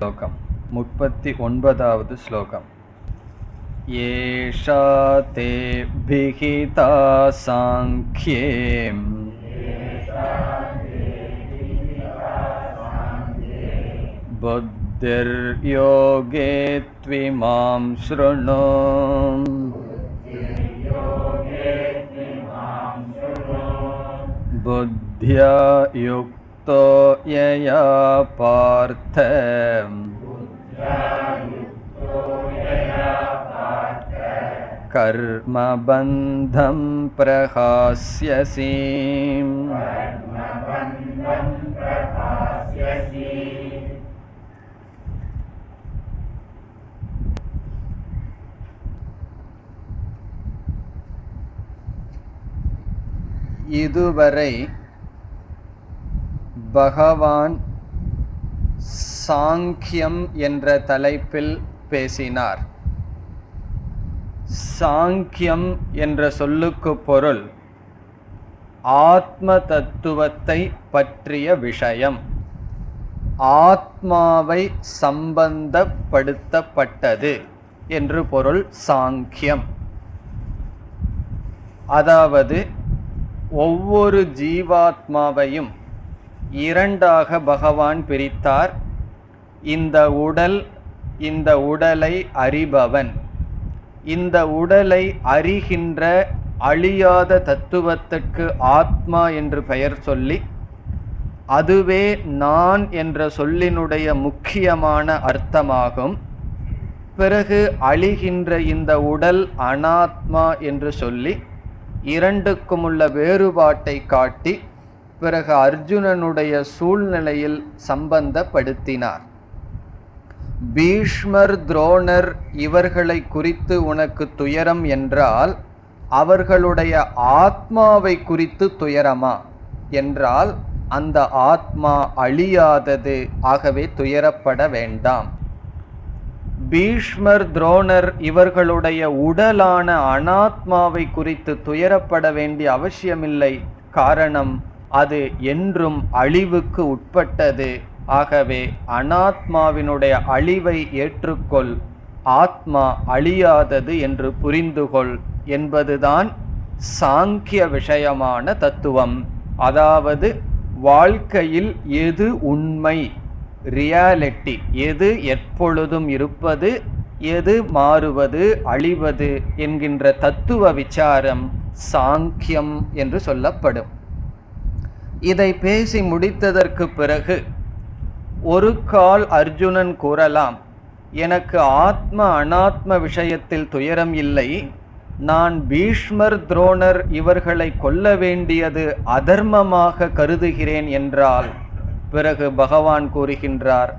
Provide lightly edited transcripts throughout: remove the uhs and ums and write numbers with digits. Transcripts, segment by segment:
श्लोकम् 39வது श्लोकम् एषा ते विहिता सांख्ये बुद्धिर्योगे त्विमां शृणु बुद्ध्या युक्तो यया पार्थ कर्मबन्धं प्रहास्यसि। இதுவரை பகவான் சாங்கியம் என்ற தலைப்பில் பேசினார். சாங்கியம் என்ற சொல்லுக்கு பொருள் ஆத்ம தத்துவத்தை பற்றிய விஷயம், ஆத்மாவை சம்பந்தப்படுத்தப்பட்டது என்று பொருள் சாங்கியம். அதாவது ஒவ்வொரு ஜீவாத்மாவையும் இரண்டாக பகவான் பிரித்தார். இந்த உடல், இந்த உடலை அறிபவன், இந்த உடலை அறிகின்ற அழியாத தத்துவத்திற்கு ஆத்மா என்று பெயர் சொல்லி, அதுவே நான் என்ற சொல்லினுடைய முக்கியமான அர்த்தமாகும். பிறகு அழிகின்ற இந்த உடல் அனாத்மா என்று சொல்லி இரண்டுக்கும் உள்ள வேறுபாட்டை காட்டி பிறகு அர்ஜுனனுடைய சூழ்நிலையில் சம்பந்தப்படுத்தினார். பீஷ்மர், துரோணர் இவர்களை குறித்து உனக்கு துயரம் என்றால் அவர்களுடைய ஆத்மாவை குறித்து துயரமா என்றால் அந்த ஆத்மா அழியாதது, ஆகவே துயரப்பட வேண்டாம். பீஷ்மர், துரோணர் இவர்களுடைய உடலான அனாத்மாவை குறித்து துயரப்பட வேண்டிய அவசியமில்லை. காரணம், அது என்றும் அழிவுக்கு உட்பட்டது. ஆகவே அனாத்மாவினுடைய அழிவை ஏற்றுக்கொள், ஆத்மா அழியாதது என்று புரிந்துகொள் என்பதுதான் சாங்கிய விஷயமான தத்துவம். அதாவது வாழ்க்கையில் எது உண்மை, ரியாலிட்டி, எது எப்பொழுதும் இருப்பது, எது மாறுவது, அழிவது என்கின்ற தத்துவ விசாரம் சாங்கியம் என்று சொல்லப்படும். இதை பேசி முடித்ததற்கு பிறகு ஒரு கால் அர்ஜுனன் கூறலாம், எனக்கு ஆத்ம அனாத்ம விஷயத்தில் துயரம் இல்லை, நான் பீஷ்மர், துரோணர் இவர்களை கொல்ல வேண்டியது அதர்மமாக கருதுகிறேன் என்றால், பிறகு பகவான் கூறுகின்றார்,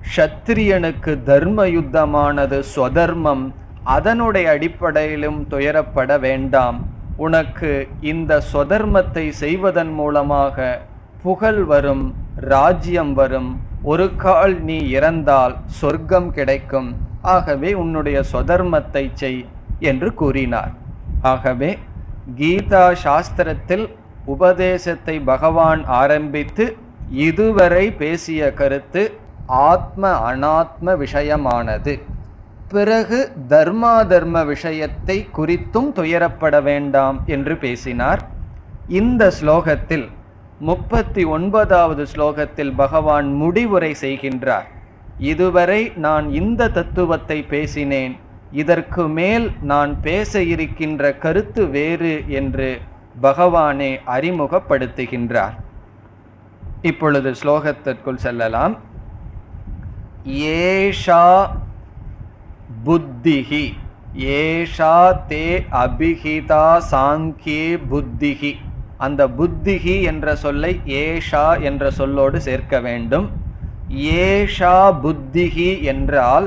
க்ஷத்திரியனுக்கு தர்ம யுத்தமானது ஸ்வதர்மம், அதனுடைய அடிப்படையிலும் துயரப்பட வேண்டாம். உனக்கு இந்த ஸ்வதர்மத்தை செய்வதன் மூலமாக புகழ் வரும், ராஜ்யம் வரும், ஒரு கால் நீ இறந்தால் சொர்க்கம் கிடைக்கும். ஆகவே உன்னுடைய ஸ்வதர்மத்தை செய் என்று கூறினார். ஆகவே கீதா சாஸ்திரத்தில் உபதேசத்தை பகவான் ஆரம்பித்து இதுவரை பேசிய கருத்து ஆத்ம அனாத்ம விஷயமானது. பிறகு தர்மாதர்ம விஷயத்தை குறித்தும் துயரப்பட வேண்டாம் என்று பேசினார். இந்த ஸ்லோகத்தில் 39வது ஸ்லோகத்தில் பகவான் முடிவுரை செய்கின்றார். இதுவரை நான் இந்த தத்துவத்தை பேசினேன், இதற்கு மேல் நான் பேச இருக்கின்ற கருத்து வேறு என்று பகவானே அறிமுகப்படுத்துகின்றார். இப்பொழுது ஸ்லோகத்திற்குள் செல்லலாம். ஏஷா புத்திஹி, ஏஷா தே அபிஹிதா சாங்கியே புத்திஹி. அந்த புத்திஹி என்ற சொல்லை ஏஷா என்ற சொல்லோடு சேர்க்க வேண்டும். ஏஷா புத்திஹி என்றால்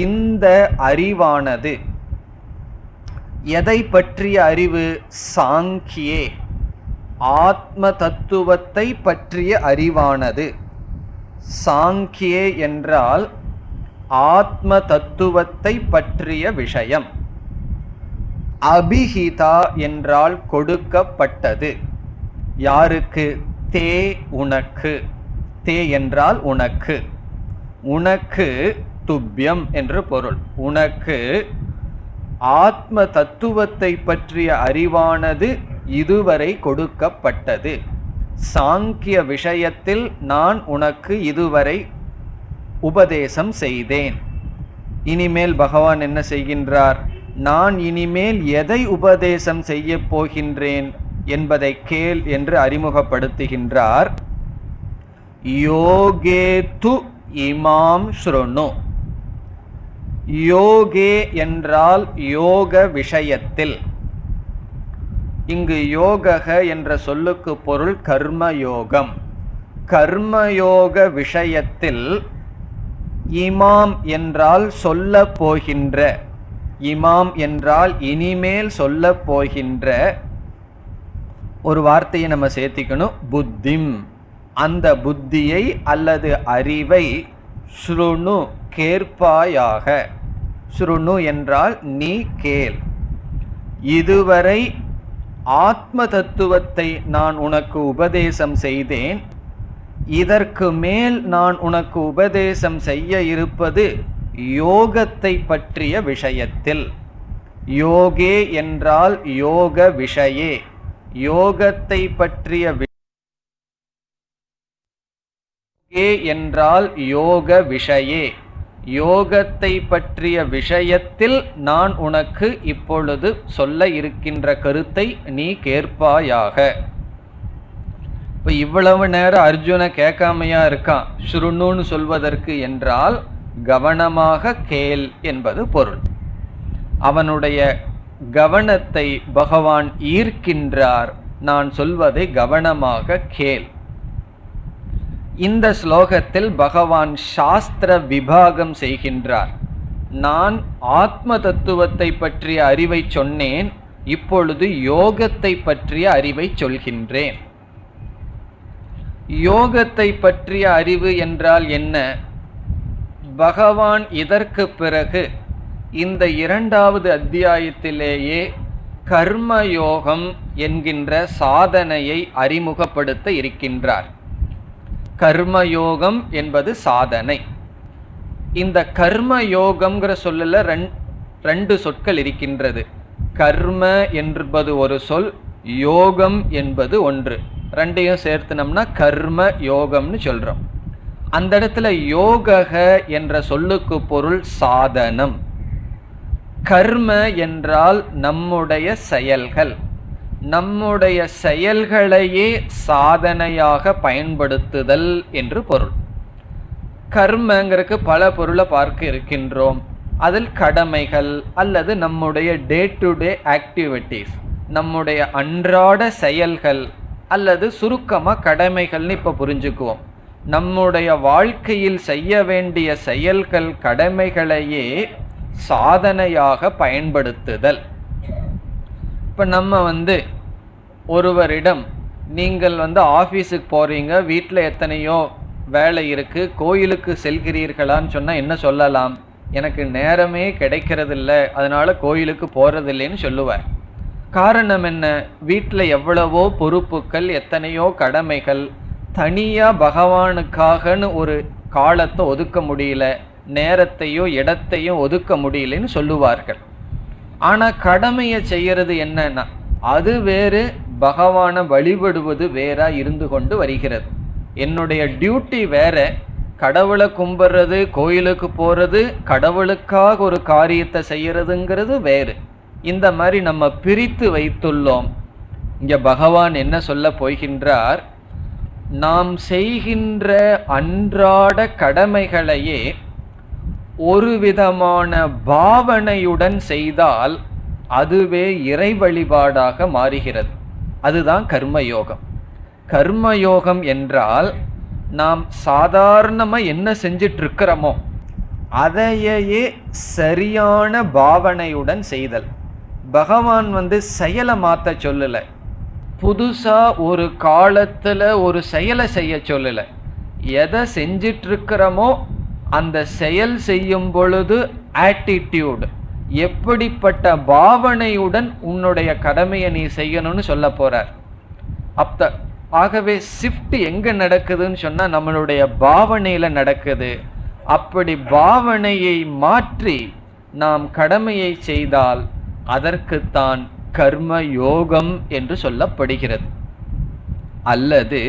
இந்த அறிவானது. எதை பற்றிய அறிவு? சாங்கியே, ஆத்ம தத்துவத்தை பற்றிய அறிவானது. சாங்கியே என்றால் ஆத்ம தத்துவத்தை பற்றிய விஷயம். அபிஹிதா என்றால் கொடுக்கப்பட்டது. யாருக்கு? தே, உனக்கு. தே என்றால் உனக்கு. உனக்கு துப்பியம் என்று பொருள். உனக்கு ஆத்ம தத்துவத்தை பற்றிய அறிவானது இதுவரை கொடுக்கப்பட்டது. சாங்கிய விஷயத்தில் நான் உனக்கு இதுவரை உபதேசம் செய்தேன். இனிமேல் பகவான் என்ன செய்கின்றார்? நான் இனிமேல் எதை உபதேசம் செய்ய போகின்றேன் என்பதை கேள் என்று அறிமுகப்படுத்துகின்றார். யோகேது இமாம் ஸ்ருணு. யோகே என்றால் யோக விஷயத்தில். இங்கு யோகக என்ற சொல்லுக்கு பொருள் கர்மயோகம். கர்மயோக விஷயத்தில் இமாம் என்றால் சொல்ல போகின்ற, இமாம் என்றால் இனிமேல் சொல்ல போகின்ற. ஒரு வார்த்தையை நம்ம சேர்த்திக்கணும், புத்திம். அந்த புத்தியை அல்லது அறிவை ஸ்ருணு கேட்பாயாக. ஸ்ருணு என்றால் நீ கேள். இதுவரை ஆத்ம தத்துவத்தை நான் உனக்கு உபதேசம் செய்தேன். இதற்கு மேல் நான் உனக்கு உபதேசம் செய்ய இருப்பது யோகத்தை பற்றிய விஷயத்தில். யோகே என்றால் யோக விஷயே, யோகத்தை பற்றிய என்றால் யோக விஷயே, யோகத்தை பற்றிய விஷயத்தில் நான் உனக்கு இப்பொழுது சொல்ல இருக்கின்ற கருத்தை நீ கேட்பாயாக. இப்போ இவ்வளவு நேரம் அர்ஜுன கேட்காமையா இருக்கான் ஸ்ருணுன்னு சொல்வதற்கு என்றால் கவனமாக கேள் என்பது பொருள். அவனுடைய கவனத்தை பகவான் ஈர்க்கின்றார். நான் சொல்வதை கவனமாக கேள். இந்த ஸ்லோகத்தில் பகவான் சாஸ்திர விபாகம் செய்கின்றார். நான் ஆத்ம தத்துவத்தை பற்றிய அறிவை சொன்னேன், இப்பொழுது யோகத்தை பற்றிய அறிவை சொல்கின்றேன். யோகத்தை பற்றிய அறிவு என்றால் என்ன? பகவான் இதற்கு பிறகு இந்த 2வது அத்தியாயத்திலேயே கர்மயோகம் என்கின்ற சாதனையை அறிமுகப்படுத்த இருக்கின்றார். கர்மயோகம் என்பது சாதனை. இந்த கர்மயோகம்ங்கிற சொல்லல 2 சொற்கள் இருக்கின்றது. கர்ம என்பது ஒரு சொல், யோகம் என்பது ஒன்று. 2ஐயும் சேர்த்துனோம்னா கர்ம யோகம்னு சொல்றோம். அந்த இடத்துல யோகக என்ற சொல்லுக்கு பொருள் சாதனம். கர்ம என்றால் நம்முடைய செயல்கள். நம்முடைய செயல்களையே சாதனையாக பயன்படுத்துதல் என்று பொருள். கர்மங்கிறதுக்கு பல பொருளை பார்க்க இருக்கின்றோம். அதில் கடமைகள் அல்லது நம்முடைய டே டு டே ஆக்டிவிட்டீஸ், நம்முடைய அன்றாட செயல்கள் அல்லது சுருக்கமாக கடமைகள்னு இப்போ புரிஞ்சுக்குவோம். நம்முடைய வாழ்க்கையில் செய்ய வேண்டிய செயல்கள், கடமைகளையே சாதனையாக பயன்படுத்துதல். இப்போ நம்ம ஒருவரிடம் நீங்கள் ஆஃபீஸுக்கு போகிறீங்க, வீட்டில் எத்தனையோ வேலை இருக்குது, கோயிலுக்கு செல்கிறீர்களான்னு சொன்னால் என்ன சொல்லலாம்? எனக்கு நேரமே கிடைக்கிறதில்ல, அதனால் கோயிலுக்கு போகிறதில்லைன்னு சொல்லுவார். காரணம் என்ன? வீட்டில் எவ்வளவோ பொறுப்புகள், எத்தனையோ கடமைகள், தனியாக பகவானுக்காகன்னு ஒரு காலத்தை ஒதுக்க முடியல, நேரத்தையோ இடத்தையும் ஒதுக்க முடியலன்னு சொல்லுவார்கள். ஆனால் கடமையை செய்கிறது என்னன்னா அது வேறு, பகவானை வழிபடுவது வேறா இருந்து கொண்டு வருகிறது. என்னுடைய டியூட்டி வேற, கடவுளை கும்பிட்றது, கோயிலுக்கு போகிறது, கடவுளுக்காக ஒரு காரியத்தை செய்யறதுங்கிறது வேறு. இந்த மாதிரி நம்ம பிரித்து வைத்துள்ளோம். இங்கே பகவான் என்ன சொல்ல போகின்றார்? நாம் செய்கின்ற அன்றாட கடமைகளையே ஒரு விதமான பாவனையுடன் செய்தால் அதுவே இறை வழிபாடாக மாறுகிறது. அதுதான் கர்மயோகம். கர்மயோகம் என்றால் நாம் சாதாரணமாக என்ன செஞ்சிட்டு இருக்கிறோமோ அதையே சரியான பாவனையுடன் செய்தல். பகவான் செயலை மாற்ற சொல்லலை, புதுசாக ஒரு காலத்தில் ஒரு செயலை செய்ய சொல்லலை. எதை செஞ்சிட்ருக்கிறோமோ அந்த செயல் செய்யும் பொழுது ஆட்டிடியூட், எப்படிப்பட்ட பாவனையுடன் உன்னுடைய கடமையை நீ செய்யணும்னு சொல்ல போகிறார். ஆகவே ஷிஃப்ட் எங்கே நடக்குதுன்னு சொன்னால் நம்மளுடைய பாவனையில் நடக்குது. அப்படி பாவனையை மாற்றி நாம் கடமையை செய்தால் அதற்குத்தான் கர்ம யோகம் என்று சொல்லப்படுகிறது. அல்லது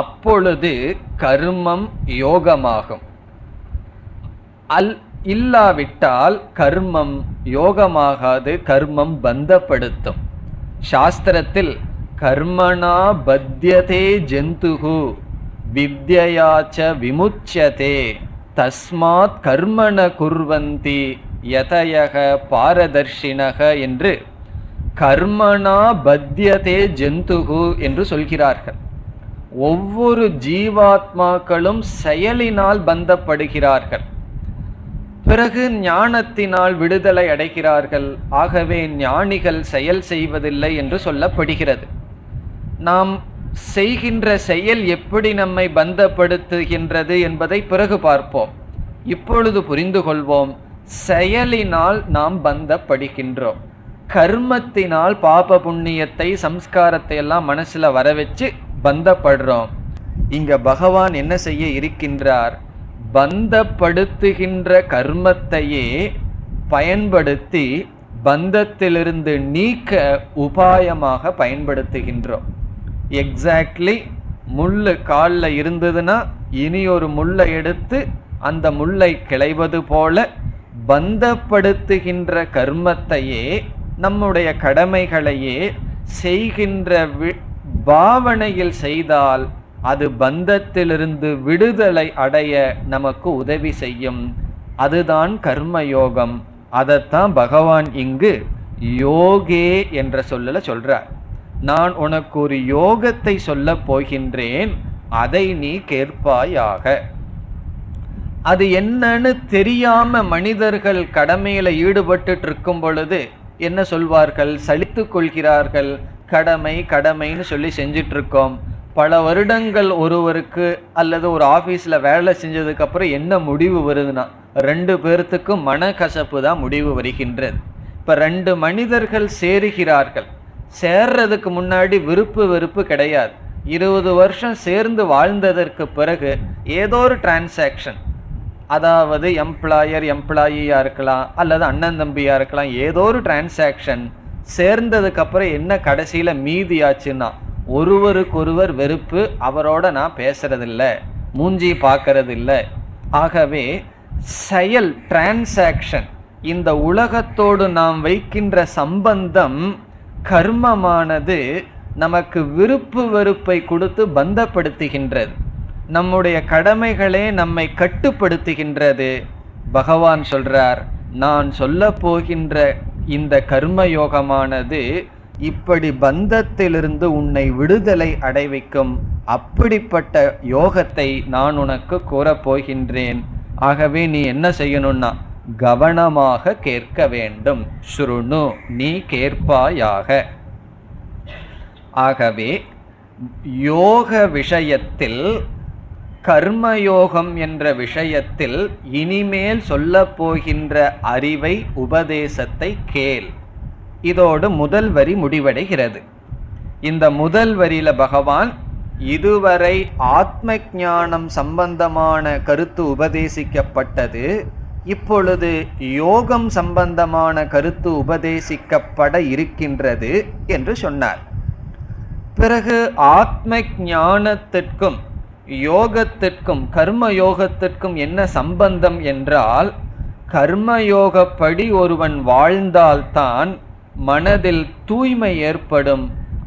அப்பொழுது கர்மம் யோகமாகும். இல்லாவிட்டால் கர்மம் யோகமாகாது, கர்மம் பந்தப்படுத்தும். சாஸ்திரத்தில் கர்மணா பத்யதே ஜந்துஹு வித்யாச்ச விமுச்யதே தஸ்மாத் கர்மண குர்வந்தி யதயக பாரதர்ஷினக என்று கர்மணா பத்யதே ஜந்துஹு என்று சொல்கிறார்கள். ஒவ்வொரு ஜீவாத்மாக்களும் செயலினால் பந்தப்படுகிறார்கள். பிறகு ஞானத்தினால் விடுதலை அடைகிறார்கள். ஆகவே ஞானிகள் செயல் செய்வதில்லை என்று சொல்லப்படுகிறது. நாம் செய்கின்ற செயல் எப்படி நம்மை பந்தப்படுத்துகின்றது என்பதை பிறகு பார்ப்போம். இப்பொழுது புரிந்து கொள்வோம். செயலினால் நாம் பந்தப்படுகின்றோம். கர்மத்தினால் பாப புண்ணியத்தை சம்ஸ்காரத்தை எல்லாம் மனசுல வர வச்சு பந்தப்படுறோம். இங்க பகவான் என்ன செய்ய இருக்கின்றார்? பந்தப்படுத்துகின்ற கர்மத்தையே பயன்படுத்தி பந்தத்திலிருந்து நீக்க உபாயமாக பயன்படுத்துகின்றோம். எக்ஸாக்ட்லி முள்ளு காலில் இருந்ததுன்னா இனி ஒரு முள்ளை எடுத்து அந்த முள்ளை கிளைவது போல பந்தப்படுத்துகின்ற கர்மத்தையே, நம்முடைய கடமைகளையே செய்கின்ற பாவனையில் செய்தால் அது பந்தத்திலிருந்து விடுதலை அடைய நமக்கு உதவி செய்யும். அதுதான் கர்மயோகம். அதைத்தான் பகவான் இங்கு யோகே என்ற சொல்லல சொல்றார். நான் உனக்கு ஒரு யோகத்தை சொல்ல போகின்றேன், அதை நீ கேட்பாயாக. அது என்னன்னு தெரியாம மனிதர்கள் கடமையில ஈடுபட்டு இருக்கும் பொழுது என்ன சொல்வார்கள்? சலித்து கொள்கிறார்கள். கடமை கடமைன்னு சொல்லி செஞ்சிட்டு இருக்கோம். பல வருடங்கள் ஒருவருக்கு அல்லது ஒரு ஆபீஸ்ல வேலை செஞ்சதுக்கு அப்புறம் என்ன முடிவு வருதுன்னா 2 பேர்த்துக்கும் மனக்கசப்பு தான் முடிவு வருகின்றது. இப்ப 2 மனிதர்கள் சேருகிறார்கள். சேர்றதுக்கு முன்னாடி விருப்பு வெறுப்பு கிடையாது. 20 வருஷம் சேர்ந்து வாழ்ந்ததற்கு பிறகு ஏதோ ஒரு டிரான்சாக்ஷன், அதாவது எம்ப்ளாயர் எம்ப்ளாயியா இருக்கலாம் அல்லது அண்ணன் தம்பியா இருக்கலாம், ஏதோ ஒரு டிரான்சாக்ஷன் சேர்ந்ததுக்கு அப்புறம் என்ன கடைசியில மீதியாச்சுன்னா ஒருவருக்கொருவர் வெறுப்பு. அவரோட நான் பேசுறதில்ல, மூஞ்சி பார்க்கறதில்ல. ஆகவே செயல் டிரான்சாக்ஷன், இந்த உலகத்தோடு நாம் வைக்கின்ற சம்பந்தம் கர்மமானது நமக்கு விருப்பு வெறுப்பை கொடுத்து பந்தப்படுத்துகின்றது. நம்முடைய கடமைகளே நம்மை கட்டுப்படுத்துகின்றது. பகவான் சொல்றார், நான் சொல்ல போகின்ற இந்த கர்மயோகமானது இப்படி பந்தத்திலிருந்து உன்னை விடுதலை அடைவிக்கும். அப்படிப்பட்ட யோகத்தை நான் உனக்கு கூறப்போகின்றேன். ஆகவே நீ என்ன செய்யணும்னா கவனமாக கேட்க வேண்டும். ஸ்ருணு, நீ கேட்பாயாக. ஆகவே யோக விஷயத்தில், கர்மயோகம் என்ற விஷயத்தில் இனிமேல் சொல்ல போகின்ற அறிவை, உபதேசத்தை கேள். இதோடு முதல் வரி முடிவடைகிறது. இந்த முதல் வரியில பகவான் இதுவரை ஆத்ம ஞானம் சம்பந்தமான கருத்து உபதேசிக்கப்பட்டது, இப்பொழுது யோகம் சம்பந்தமான கருத்து உபதேசிக்கப்பட இருக்கின்றது என்று சொன்னார். பிறகு ஆத்ம ஞானத்திற்கும் யோகத்திற்கும் கர்மயோகத்திற்கும் என்ன சம்பந்தம் என்றால், கர்மயோகப்படி ஒருவன் வாழ்ந்தால்தான் மனதில் தூய்மை ஏற்படும்.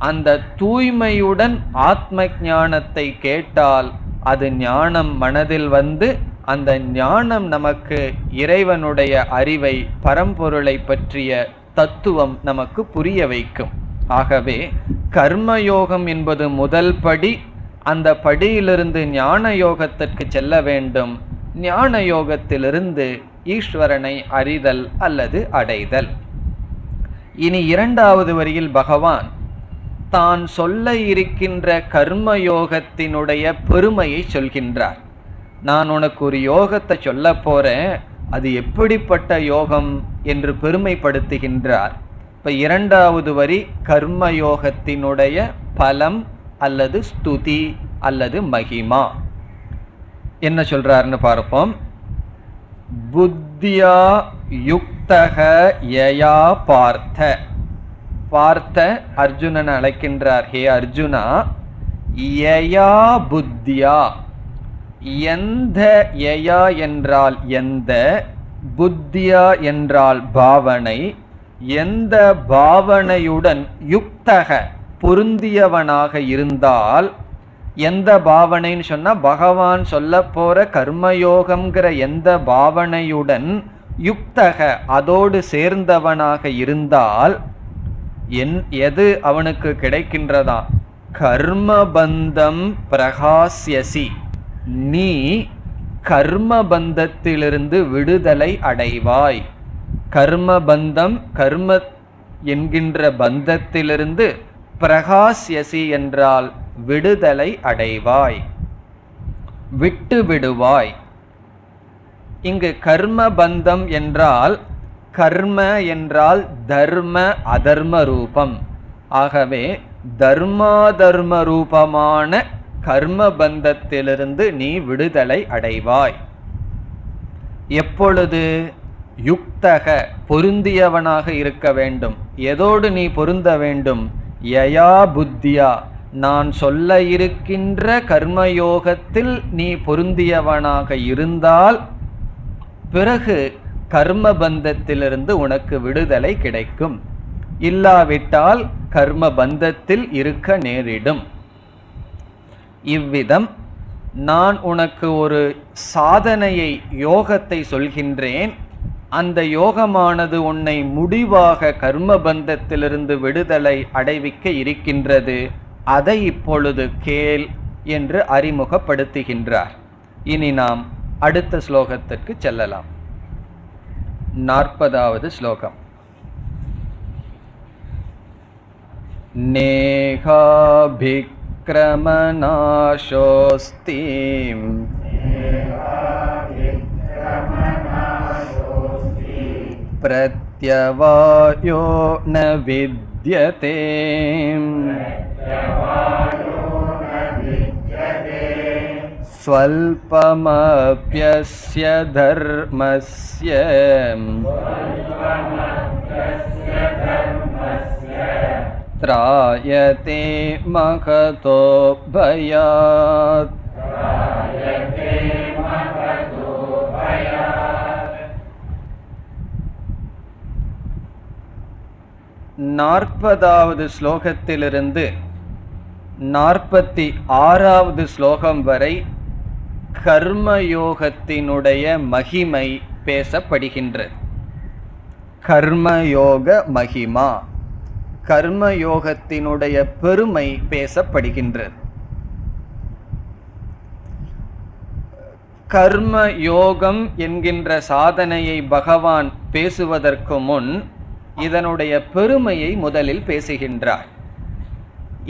அந்த தூய்மையுடன் ஆத்ம ஞானத்தை கேட்டால் அது ஞானம் மனதில் வந்து அந்த ஞானம் நமக்கு இறைவனுடைய அறிவை, பரம்பொருளை பற்றிய தத்துவம் நமக்கு புரிய வைக்கும். ஆகவே கர்மயோகம் என்பது முதல் படி. அந்த படியிலிருந்து ஞான யோகத்திற்கு செல்ல வேண்டும். ஞான யோகத்திலிருந்து ஈஸ்வரனை அறிதல் அல்லது அடைதல். இனி இரண்டாவது வரியில் பகவான் தான் சொல்ல இருக்கின்ற கர்மயோகத்தினுடைய பெருமையை சொல்கின்றார். நான் உனக்கு ஒரு யோகத்தை சொல்ல போறேன், அது எப்படிப்பட்ட யோகம் என்று பெருமைப்படுத்துகின்றார். இப்ப இரண்டாவது வரி கர்மயோகத்தினுடைய பலம் அல்லது ஸ்துதி அல்லது மகிமா என்ன சொல்றாருன்னு பார்ப்போம். புத்தியா யுக்தக யயா பார்த்த. பார்த்த அர்ஜுனன் அழைக்கின்றார், ஹே அர்ஜுனா, யயா புத்தியா, எந்த, யயா என்றால் எந்த, புத்தியா என்றால் பாவனை, எந்த பாவனையுடன் யுக்தக பொருந்தியவனாக இருந்தால், எந்த பாவனைன்னு சொன்னா பகவான் சொல்ல போற கர்மயோகம்ங்கிற எந்த பாவனையுடன் யுக்தக அதோடு சேர்ந்தவனாக இருந்தால் எது அவனுக்கு கிடைக்கின்றதா? கர்மபந்தம் பிரகாசியசி, நீ கர்மபந்தத்திலிருந்து விடுதலை அடைவாய். கர்மபந்தம், கர்ம என்கின்ற பந்தத்திலிருந்து பிரகாசியசி என்றால் விடுதலை அடைவாய், விட்டு விடுவாய். இங்கு கர்மபந்தம் என்றால், கர்ம என்றால் தர்ம அதர்ம ரூபம். ஆகவே தர்மாதர்ம ரூபமான கர்மபந்தத்திலிருந்து நீ விடுதலை அடைவாய். எப்பொழுது? யுக்தக பொருந்தியவனாக இருக்க வேண்டும். எதோடு நீ பொருந்த வேண்டும்? யயா புத்தியா, நான் சொல்ல இருக்கின்ற கர்மயோகத்தில் நீ பொருந்தியவனாக இருந்தால் பிறகு கர்மபந்தத்திலிருந்து உனக்கு விடுதலை கிடைக்கும். இல்லாவிட்டால் கர்மபந்தத்தில் இருக்க நேரிடும். இவ்விதம் நான் உனக்கு ஒரு சாதனையை, யோகத்தை சொல்கின்றேன். அந்த யோகமானது உன்னை முடிவாக கர்மபந்தத்திலிருந்து விடுதலை அடைவிக்க இருக்கின்றது. அதை இப்பொழுது கேள் என்று அறிமுகப்படுத்துகின்றார். இனி நாம் அடுத்த ஸ்லோகத்திற்கு செல்லலாம். 40வது ஸ்லோகம். நேகாபிக்ரமநாசோஸ்தி பிரத்யவாயோ ந வித்யதே ஸ்வல்பமப்யஸ்ய தர்மஸ்ய த்ராயதே மகதோ பயாத். நாற்பதாவது ஸ்லோகத்திலிருந்து 46வது ஸ்லோகம் வரை கர்மயோகத்தினுடைய மகிமை பேசப்படுகின்றது. கர்மயோக மகிமா, கர்மயோகத்தினுடைய பெருமை பேசப்படுகின்றது. கர்மயோகம் என்கின்ற சாதனையை பகவான் பேசுவதற்கு முன் இதனுடைய பெருமையை முதலில் பேசுகின்றார்.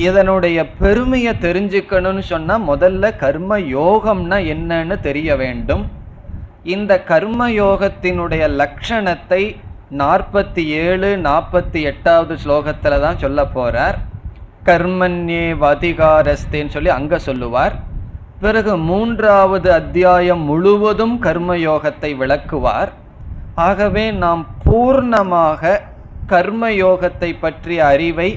இதனுடைய பெருமையை தெரிஞ்சுக்கணும்னு சொன்னா முதல்ல கர்ம யோகம்னா என்னன்னு தெரிய வேண்டும். இந்த கர்மயோகத்தினுடைய லட்சணத்தை 47, 48வது ஸ்லோகத்துல தான் சொல்ல போறார். கர்மண்யே வதிகாரஸ்தேன்னு சொல்லி அங்க சொல்லுவார். பிறகு 3வது அத்தியாயம் முழுவதும் கர்மயோகத்தை விளக்குவார். ஆகவே நாம் பூர்ணமாக கர்மயோகத்தை பற்றிய அறிவை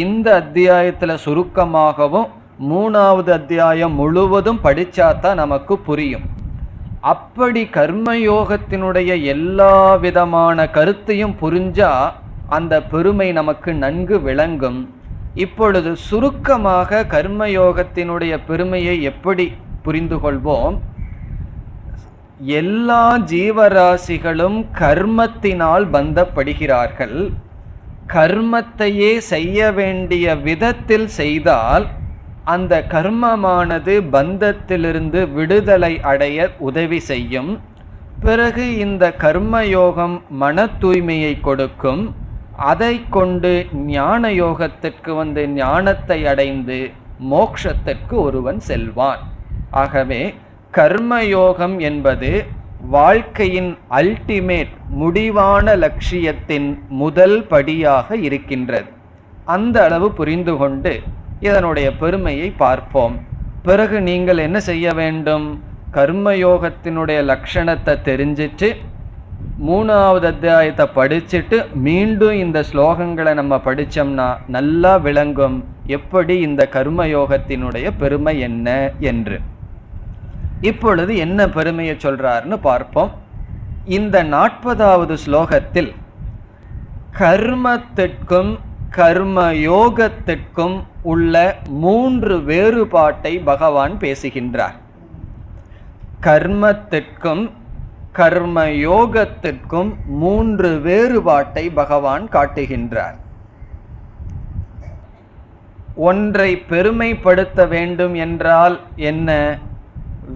இந்த அத்தியாயத்துல சுருக்கமாகவும் 3வது அத்தியாயம் முழுவதும் படிச்சாதான் நமக்கு புரியும். அப்படி கர்மயோகத்தினுடைய எல்லா விதமான கருத்தையும் புரிஞ்சா அந்த பெருமை நமக்கு நன்கு விளங்கும். இப்பொழுது சுருக்கமாக கர்மயோகத்தினுடைய பெருமையை எப்படி புரிந்து கொள்வோம்? எல்லா ஜீவராசிகளும் கர்மத்தினால் பந்தப்படுகிறார்கள். கர்மத்தையே செய்ய வேண்டிய விதத்தில் செய்தால் அந்த கர்மமானது பந்தத்திலிருந்து விடுதலை அடைய உதவி செய்யும். பிறகு இந்த கர்மயோகம் மன தூய்மையை கொடுக்கும். அதை கொண்டு ஞான யோகத்திற்கு வந்து ஞானத்தை அடைந்து மோட்சத்திற்கு ஒருவன் செல்வான். ஆகவே கர்மயோகம் என்பது வாழ்க்கையின் அல்டிமேட், முடிவான லட்சியத்தின் முதல் படியாக இருக்கின்றது. அந்த அளவு புரிந்து கொண்டு இதனுடைய பெருமையை பார்ப்போம். பிறகு நீங்கள் என்ன செய்ய வேண்டும்? கர்மயோகத்தினுடைய லட்சணத்தை தெரிஞ்சிட்டு 3வது அத்தியாயத்தை படிச்சுட்டு மீண்டும் இந்த ஸ்லோகங்களை நம்ம படிச்சோம்னா நல்லா விளங்கும் எப்படி இந்த கர்மயோகத்தினுடைய பெருமை என்ன என்று. இப்பொழுது என்ன பெருமையை சொல்றாருன்னு பார்ப்போம். இந்த 40வது ஸ்லோகத்தில் கர்மத்திற்கும் கர்மயோகத்திற்கும் உள்ள 3 வேறுபாட்டை பகவான் பேசுகின்றார். கர்மத்திற்கும் கர்மயோகத்திற்கும் 3 வேறுபாட்டை பகவான் காட்டுகின்றார். ஒன்றை பெருமைப்படுத்த வேண்டும் என்றால் என்ன?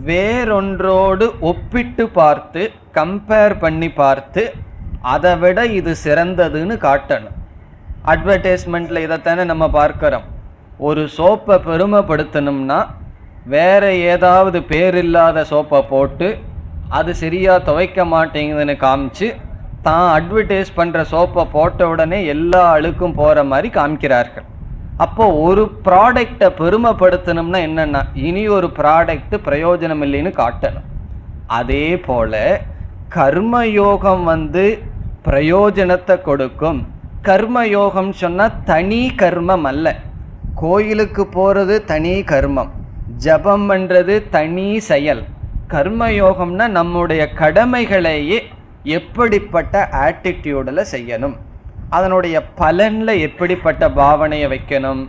வேறொன்றோடு ஒப்பிட்டு பார்த்து கம்பேர் பண்ணி பார்த்து அதை விட இது சிறந்ததுன்னு காட்டணும். அட்வர்டைஸ்மெண்ட்ல இதைத்தானே நம்ம பார்க்கிறோம். ஒரு சோப்பை பெருமைப்படுத்தணும்னா வேற ஏதாவது பேர் இல்லாத சோப்பை போட்டு அது சரியா துவைக்க மாட்டேங்குதுன்னு காமிச்சு தான் அட்வர்டைஸ் பண்ற சோப்பை போட்ட உடனே எல்லா அழுக்கும் போற மாதிரி காமிக்கிறார்கள். அப்போ ஒரு ப்ராடக்டை பெருமைப்படுத்தணும்னா என்னன்னா இனி ஒரு ப்ராடக்ட் பிரயோஜனம் இல்லைன்னு காட்டணும். அதே போல கர்மயோகம் பிரயோஜனத்தை கொடுக்கும். கர்மயோகம் சொன்னா தனி கர்மம் அல்ல. கோயிலுக்கு போறது தனி கர்மம், ஜபம் பண்றது தனி செயல். கர்மயோகம்னா நம்முடைய கடமைகளையே எப்படிப்பட்ட ஆட்டிடியூடில் செய்யணும், அதனுடைய பலன்ல எப்படிப்பட்ட பாவனையை வைக்கணும்,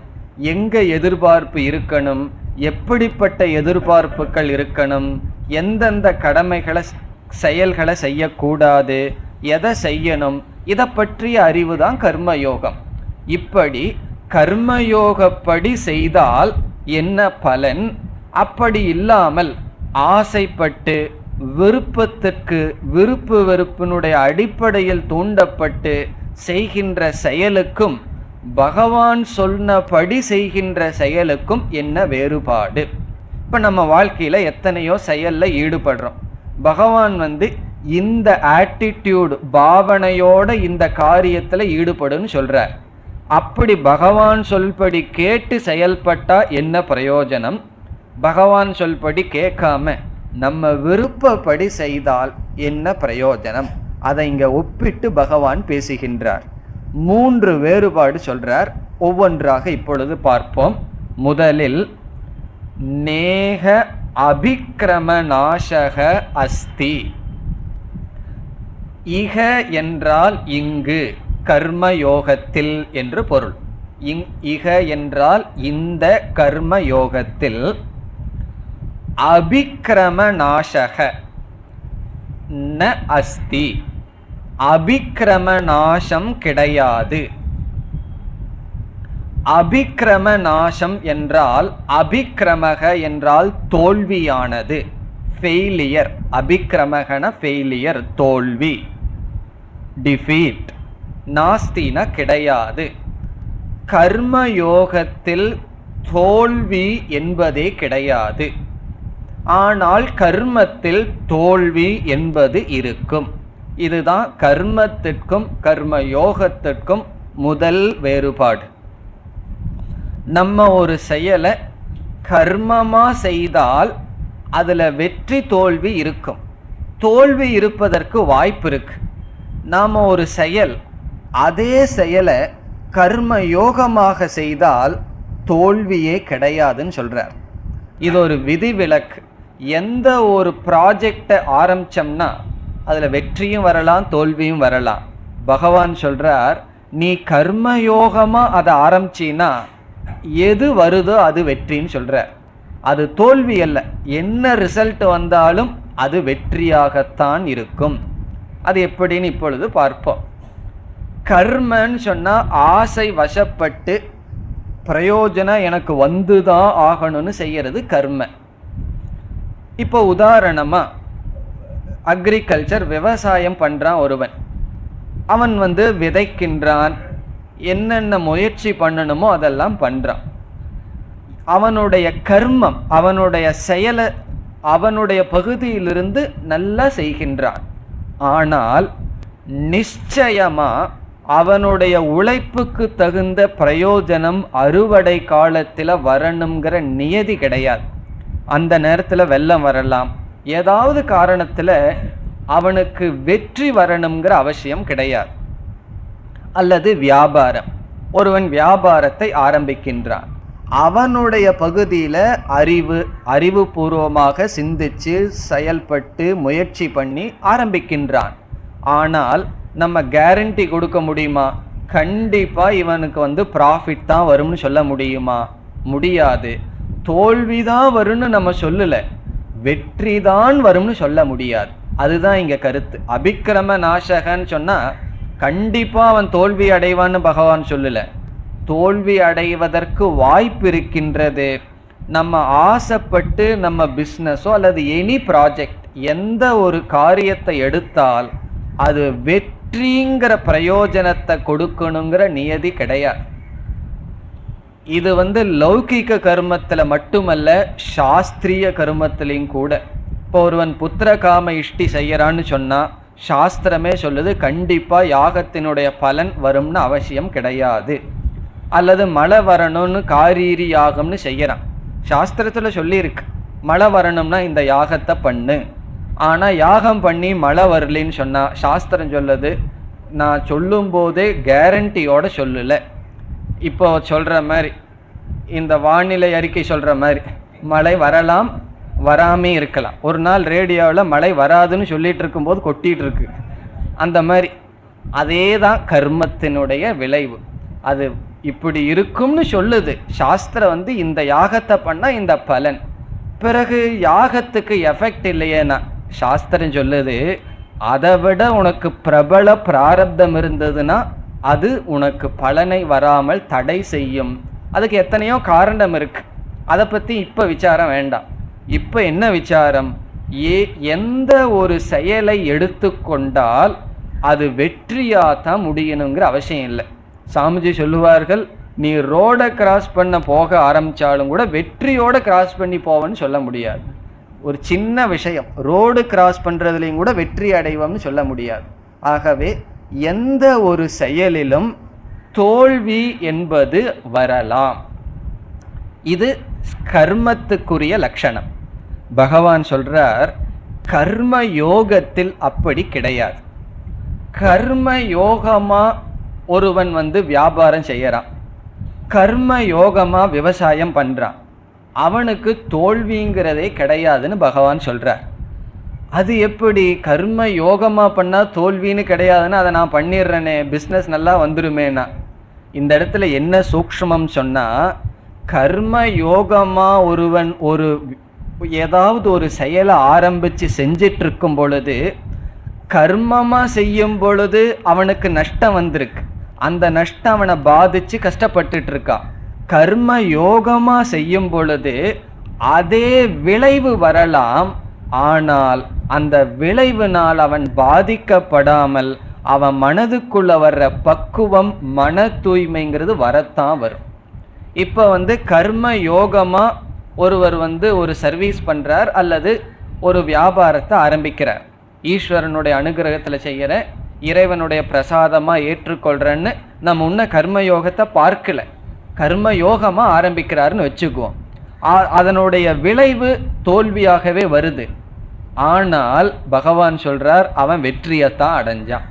எங்க எதிர்பார்ப்பு இருக்கணும், எப்படிப்பட்ட எதிர்பார்ப்புகள் இருக்கணும், எந்தெந்த கடமைகளை செயல்களை செய்யக்கூடாது, எதை செய்யணும், இதை பற்றிய அறிவு தான் கர்மயோகம். இப்படி கர்மயோகப்படி செய்தால் என்ன பலன், அப்படி இல்லாமல் ஆசைப்பட்டு விருப்பத்திற்கு விருப்பு வெறுப்பினுடைய அடிப்படையில் தூண்டப்பட்டு செய்கின்ற செயலுக்கும் பகவான் சொன்னபடி செய்கின்ற செயலுக்கும் என்ன வேறுபாடு? இப்போ நம்ம வாழ்க்கையில் எத்தனையோ செயலில் ஈடுபடுறோம். பகவான் இந்த ஆட்டிடியூட் பாவனையோட இந்த காரியத்தில் ஈடுபடுன்னு சொல்கிறார். அப்படி பகவான் சொல்படி கேட்டு செயல்பட்டா என்ன பிரயோஜனம்? பகவான் சொல்படி கேட்காம நம்ம விருப்பப்படி செய்தால் என்ன பிரயோஜனம்? அதை இங்க ஒப்பிட்டு பகவான் பேசுகின்றார். 3 வேறுபாடு சொல்றார். ஒவ்வொன்றாக இப்பொழுது பார்ப்போம். முதலில் நேக அபிக்ரம நாசக அஸ்தி. இக என்றால் இங்கு, கர்மயோகத்தில் என்று பொருள். இக என்றால் இந்த கர்மயோகத்தில், அபிக்ரம நாசக ந அஸ்தி, அபிக்ரம நாசம் கிடையாது. அபிக்ரம நாசம் என்றால், அபிக்ரமக என்றால் தோல்வியானது, ஃபெயிலியர். அபிக்ரமகன ஃபெயிலியர், தோல்வி, டிஃபீட். நாஸ்தின கிடையாது. கர்மயோகத்தில் தோல்வி என்பதே கிடையாது. ஆனால் கர்மத்தில் தோல்வி என்பது இருக்கும். இதுதான் கர்மத்திற்கும் கர்மயோகத்திற்கும் முதல் வேறுபாடு. நம்ம ஒரு செயலை கர்மமா செய்தால் அதுல வெற்றி தோல்வி இருக்கும். தோல்வி இருப்பதற்கு வாய்ப்பு இருக்கு. நாம ஒரு செயல், அதே செயலை கர்ம யோகமாக செய்தால் தோல்வியே கிடையாதுன்னு சொல்றார். இது ஒரு விதிவிலக்கு. எந்த ஒரு ப்ராஜெக்டை ஆரம்பிச்சோம்னா அதுல வெற்றியும் வரலாம் தோல்வியும் வரலாம். பகவான் சொல்றார், நீ கர்மயோகமா அதை ஆரம்பிச்சின்னா எது வருதோ அது வெற்றின்னு சொல்றார். அது தோல்வி அல்ல. என்ன ரிசல்ட் வந்தாலும் அது வெற்றியாகத்தான் இருக்கும். அது எப்படின்னு இப்பொழுது பார்ப்போம். கர்மன்னு சொன்னா ஆசை வசப்பட்டு பிரயோஜனம் எனக்கு வந்துதான் ஆகணும்னு செய்யறது கர்ம. இப்போ உதாரணமா அக்ரிகல்ச்சர், விவசாயம் பண்றான் ஒருவன். அவன் விதைக்கின்றான், என்னென்ன முயற்சி பண்ணணுமோ அதெல்லாம் பண்றான். அவனுடைய கர்மம், அவனுடைய செயலை அவனுடைய பகுதியிலிருந்து நல்லா செய்கின்றான். ஆனால் நிச்சயமா அவனுடைய உழைப்புக்கு தகுந்த பிரயோஜனம் அறுவடை காலத்தில் வரணுங்கிற நியதி கிடையாது. அந்த நேரத்தில் வெள்ளம் வரலாம், ஏதாவது காரணத்துல அவனுக்கு வெற்றி வரணுங்கிற அவசியம் கிடையாது. அல்லது வியாபாரம், ஒருவன் வியாபாரத்தை ஆரம்பிக்கின்றான், அவனுடைய பகுதியில அறிவுபூர்வமாக சிந்திச்சு செயல்பட்டு முயற்சி பண்ணி ஆரம்பிக்கின்றான். ஆனால் நம்ம கேரண்டி கொடுக்க முடியுமா? கண்டிப்பா இவனுக்கு ப்ராஃபிட் தான் வரும்னு சொல்ல முடியுமா? முடியாது. தோல்விதான் வரும்னு நம்ம சொல்லல, வெற்றி தான் வரும்னு சொல்ல முடியாது. அதுதான் இங்க கருத்து. அபிக்கிரம நாசகன்னு சொன்னா கண்டிப்பா அவன் தோல்வி அடைவான்னு பகவான் சொல்லல, தோல்வி அடைவதற்கு வாய்ப்பு இருக்கின்றது. நம்ம ஆசைப்பட்டு நம்ம பிஸ்னஸோ அல்லது எனி ப்ராஜெக்ட் எந்த ஒரு காரியத்தை எடுத்தால் அது வெற்றிங்கிற பிரயோஜனத்தை கொடுக்கணுங்கிற நியதி கிடையாது. இது லௌகிக கர்மத்துல மட்டுமல்ல, சாஸ்திரிய கர்மத்திலையும் கூட. இப்போ ஒருவன் புத்திர காம இஷ்டி செய்யறான்னு சொன்னா சாஸ்திரமே சொல்லுது கண்டிப்பா யாகத்தினுடைய பலன் வரும்னு அவசியம் கிடையாது. அல்லது மழை வரணும்னு காரீரி யாகம்னு செய்யறான், சாஸ்திரத்துல சொல்லியிருக்கு மழை வரணும்னா இந்த யாகத்தை பண்ணு. ஆனா யாகம் பண்ணி மழை வரலின்னு சொன்னா சாஸ்திரம் சொல்லுது நான் சொல்லும் போதே கேரண்டியோட சொல்லல. இப்போ சொல்ற மாதிரி இந்த வானிலை அறிக்கை சொல்ற மாதிரி மழை வரலாம் வராமே இருக்கலாம். ஒரு நாள் ரேடியோவில் மழை வராதுன்னு சொல்லிட்டு இருக்கும்போது கொட்டிட்டு இருக்கு. அந்த மாதிரி அதே தான் கர்மத்தினுடைய விளைவு. அது இப்படி இருக்கும்னு சொல்லுது சாஸ்திரம். இந்த யாகத்தை பண்ணா இந்த பலன். பிறகு யாகத்துக்கு எஃபெக்ட் இல்லையேனா சாஸ்திரம் சொல்லுது அதை விட உனக்கு பிரபல பிராரப்தம் இருந்ததுன்னா அது உனக்கு பலனை வராமல் தடை செய்யும். அதுக்கு எத்தனையோ காரணம் இருக்கு, அதை பத்தி இப்ப விசாரம் வேண்டாம். இப்ப என்ன விசாரம்? எந்த ஒரு செயலை எடுத்துக்கொண்டால் அது வெற்றியாத்தான் முடியணுங்கிற அவசியம் இல்லை. சாமிஜி சொல்லுவார்கள், நீ ரோடை கிராஸ் பண்ண போக ஆரம்பிச்சாலும் கூட வெற்றியோட கிராஸ் பண்ணி போவன்னு சொல்ல முடியாது. ஒரு சின்ன விஷயம், ரோடு கிராஸ் பண்றதுலையும் கூட வெற்றி அடைவோம்னு சொல்ல முடியாது. ஆகவே எந்த ஒரு செயலிலும் தோல்வி என்பது வரலாம். இது கர்மத்துக்குரிய லட்சணம். பகவான் சொல்றார் கர்ம யோகத்தில் அப்படி கிடையாது. கர்ம யோகமா ஒருவன் வியாபாரம் செய்யறான், கர்ம யோகமா விவசாயம் பண்றான், அவனுக்கு தோல்விங்கிறதே கிடையாதுன்னு பகவான் சொல்றார். அது எப்படி? கர்ம யோகமா பண்ணா தோல்வின்னு கிடையாதுன்னு அதை நான் பண்ணிடுறேனே, பிஸ்னஸ் நல்லா வந்துருமேனா. இந்த இடத்துல என்ன சூக்ஷ்மம் சொன்னா, கர்ம யோகமா ஒருவன் ஏதாவது ஒரு செயலை ஆரம்பிச்சு செஞ்சிட்டு இருக்கும் பொழுது, கர்மமா செய்யும் பொழுது அவனுக்கு நஷ்டம் வந்திருக்கு, அந்த நஷ்டம் அவனை பாதிச்சு கஷ்டப்பட்டுட்டு இருக்கான். கர்ம யோகமா செய்யும் பொழுது அதே விளைவு வரலாம், ஆனால் அந்த விளைவினால் அவன் பாதிக்கப்படாமல் அவன் மனதுக்குள்ள வர்ற பக்குவம் மன தூய்மைங்கிறது வரத்தான் வரும். இப்ப கர்ம யோகமா ஒருவர் ஒரு சர்வீஸ் பண்றார் அல்லது ஒரு வியாபாரத்தை ஆரம்பிக்கிறார், ஈஸ்வரனுடைய அனுகிரகத்துல செய்யற, இறைவனுடைய பிரசாதமா ஏற்றுக்கொள்றன்னு நம்ம உன்ன கர்ம யோகத்தை பார்க்கல, கர்ம யோகமா ஆரம்பிக்கிறாருன்னு வச்சுக்குவோம். அதனுடைய விளைவு தோல்வியாகவே வருது. ஆனால் பகவான் சொல்றார் அவன் வெற்றியத்தான் அடைஞ்சான்.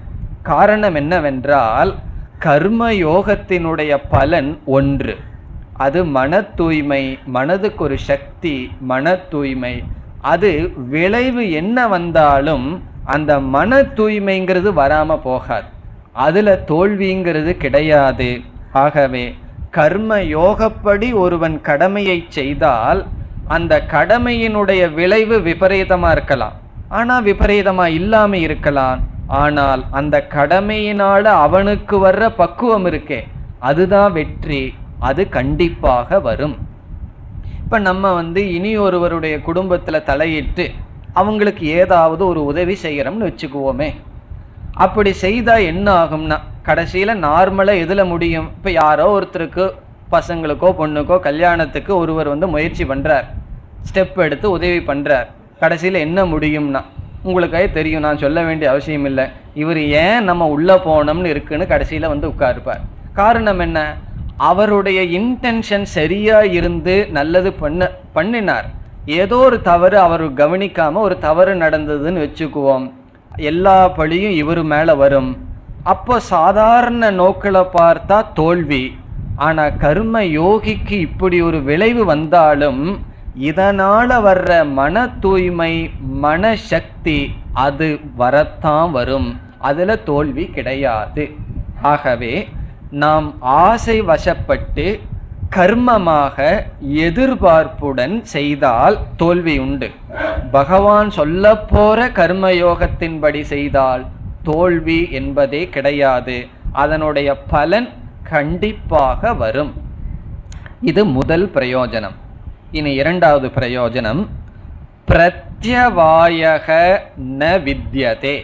காரணம் என்னவென்றால் கர்ம யோகத்தினுடைய பலன் ஒன்று, அது மன தூய்மை, மனதுக்கு ஒரு சக்தி, மன தூய்மை. அது விளைவு என்ன வந்தாலும் அந்த மன தூய்மைங்கிறது வராம போகாது, அதுல தோல்விங்கிறது கிடையாது. ஆகவே கர்ம யோகப்படி ஒருவன் கடமையை செய்தால் அந்த கடமையினுடைய விளைவு விபரீதமா இருக்கலாம், ஆனா விபரீதமா இல்லாம இருக்கலாம். ஆனால் அந்த கடமையினால அவனுக்கு வர்ற பக்குவம் இருக்கே, அதுதான் வெற்றி, அது கண்டிப்பாக வரும். இப்ப நம்ம இனி ஒருவருடைய குடும்பத்துல தலையிட்டு அவங்களுக்கு ஏதாவது ஒரு உதவி செய்யறோம்னு வச்சுக்குவோமே. அப்படி செய்தா என்ன ஆகும்னா, கடைசியில நார்மலா எதுல முடியும்? இப்ப யாரோ ஒருத்தருக்கு பசங்களுக்கோ பொண்ணுக்கோ கல்யாணத்துக்கு ஒருவர் முயற்சி பண்றார், ஸ்டெப் எடுத்து உதவி பண்றார். கடைசியில என்ன முடியும்னா, உங்களுக்கே தெரியும், நான் சொல்ல வேண்டிய அவசியம் இல்லை, இவர் ஏன் நம்ம உள்ள போனோம்னு இருக்குன்னு கடைசியில உட்கார்ப்பார். காரணம் என்ன? அவருடைய இன்டென்ஷன் சரியா இருந்து நல்லது பண்ணினார். ஏதோ ஒரு தவறு அவர் கவனிக்காம ஒரு தவறு நடந்ததுன்னு வச்சுக்குவோம், எல்லா பழியும் இவர் மேல வரும். அப்போ சாதாரண நோக்கில பார்த்தா தோல்வி. ஆனா கர்ம யோகிக்கு இப்படி ஒரு விளைவு வந்தாலும் இதனால வர்ற மன தூய்மை, மனசக்தி அது வரத்தான் வரும், அதுல தோல்வி கிடையாது. ஆகவே நாம் ஆசை வசப்பட்டு கர்மமாக எதிர்பார்ப்புடன் செய்தால் தோல்வி உண்டு. பகவான் சொல்ல போற கர்மயோகத்தின்படி செய்தால் தோல்வி என்பதே கிடையாது, அதனுடைய பலன் கண்டிப்பாக வரும். இது முதல் பிரயோஜனம். இனி இரண்டாவது பிரயோஜனம், பிரத்யவாயக ந வித்யதே.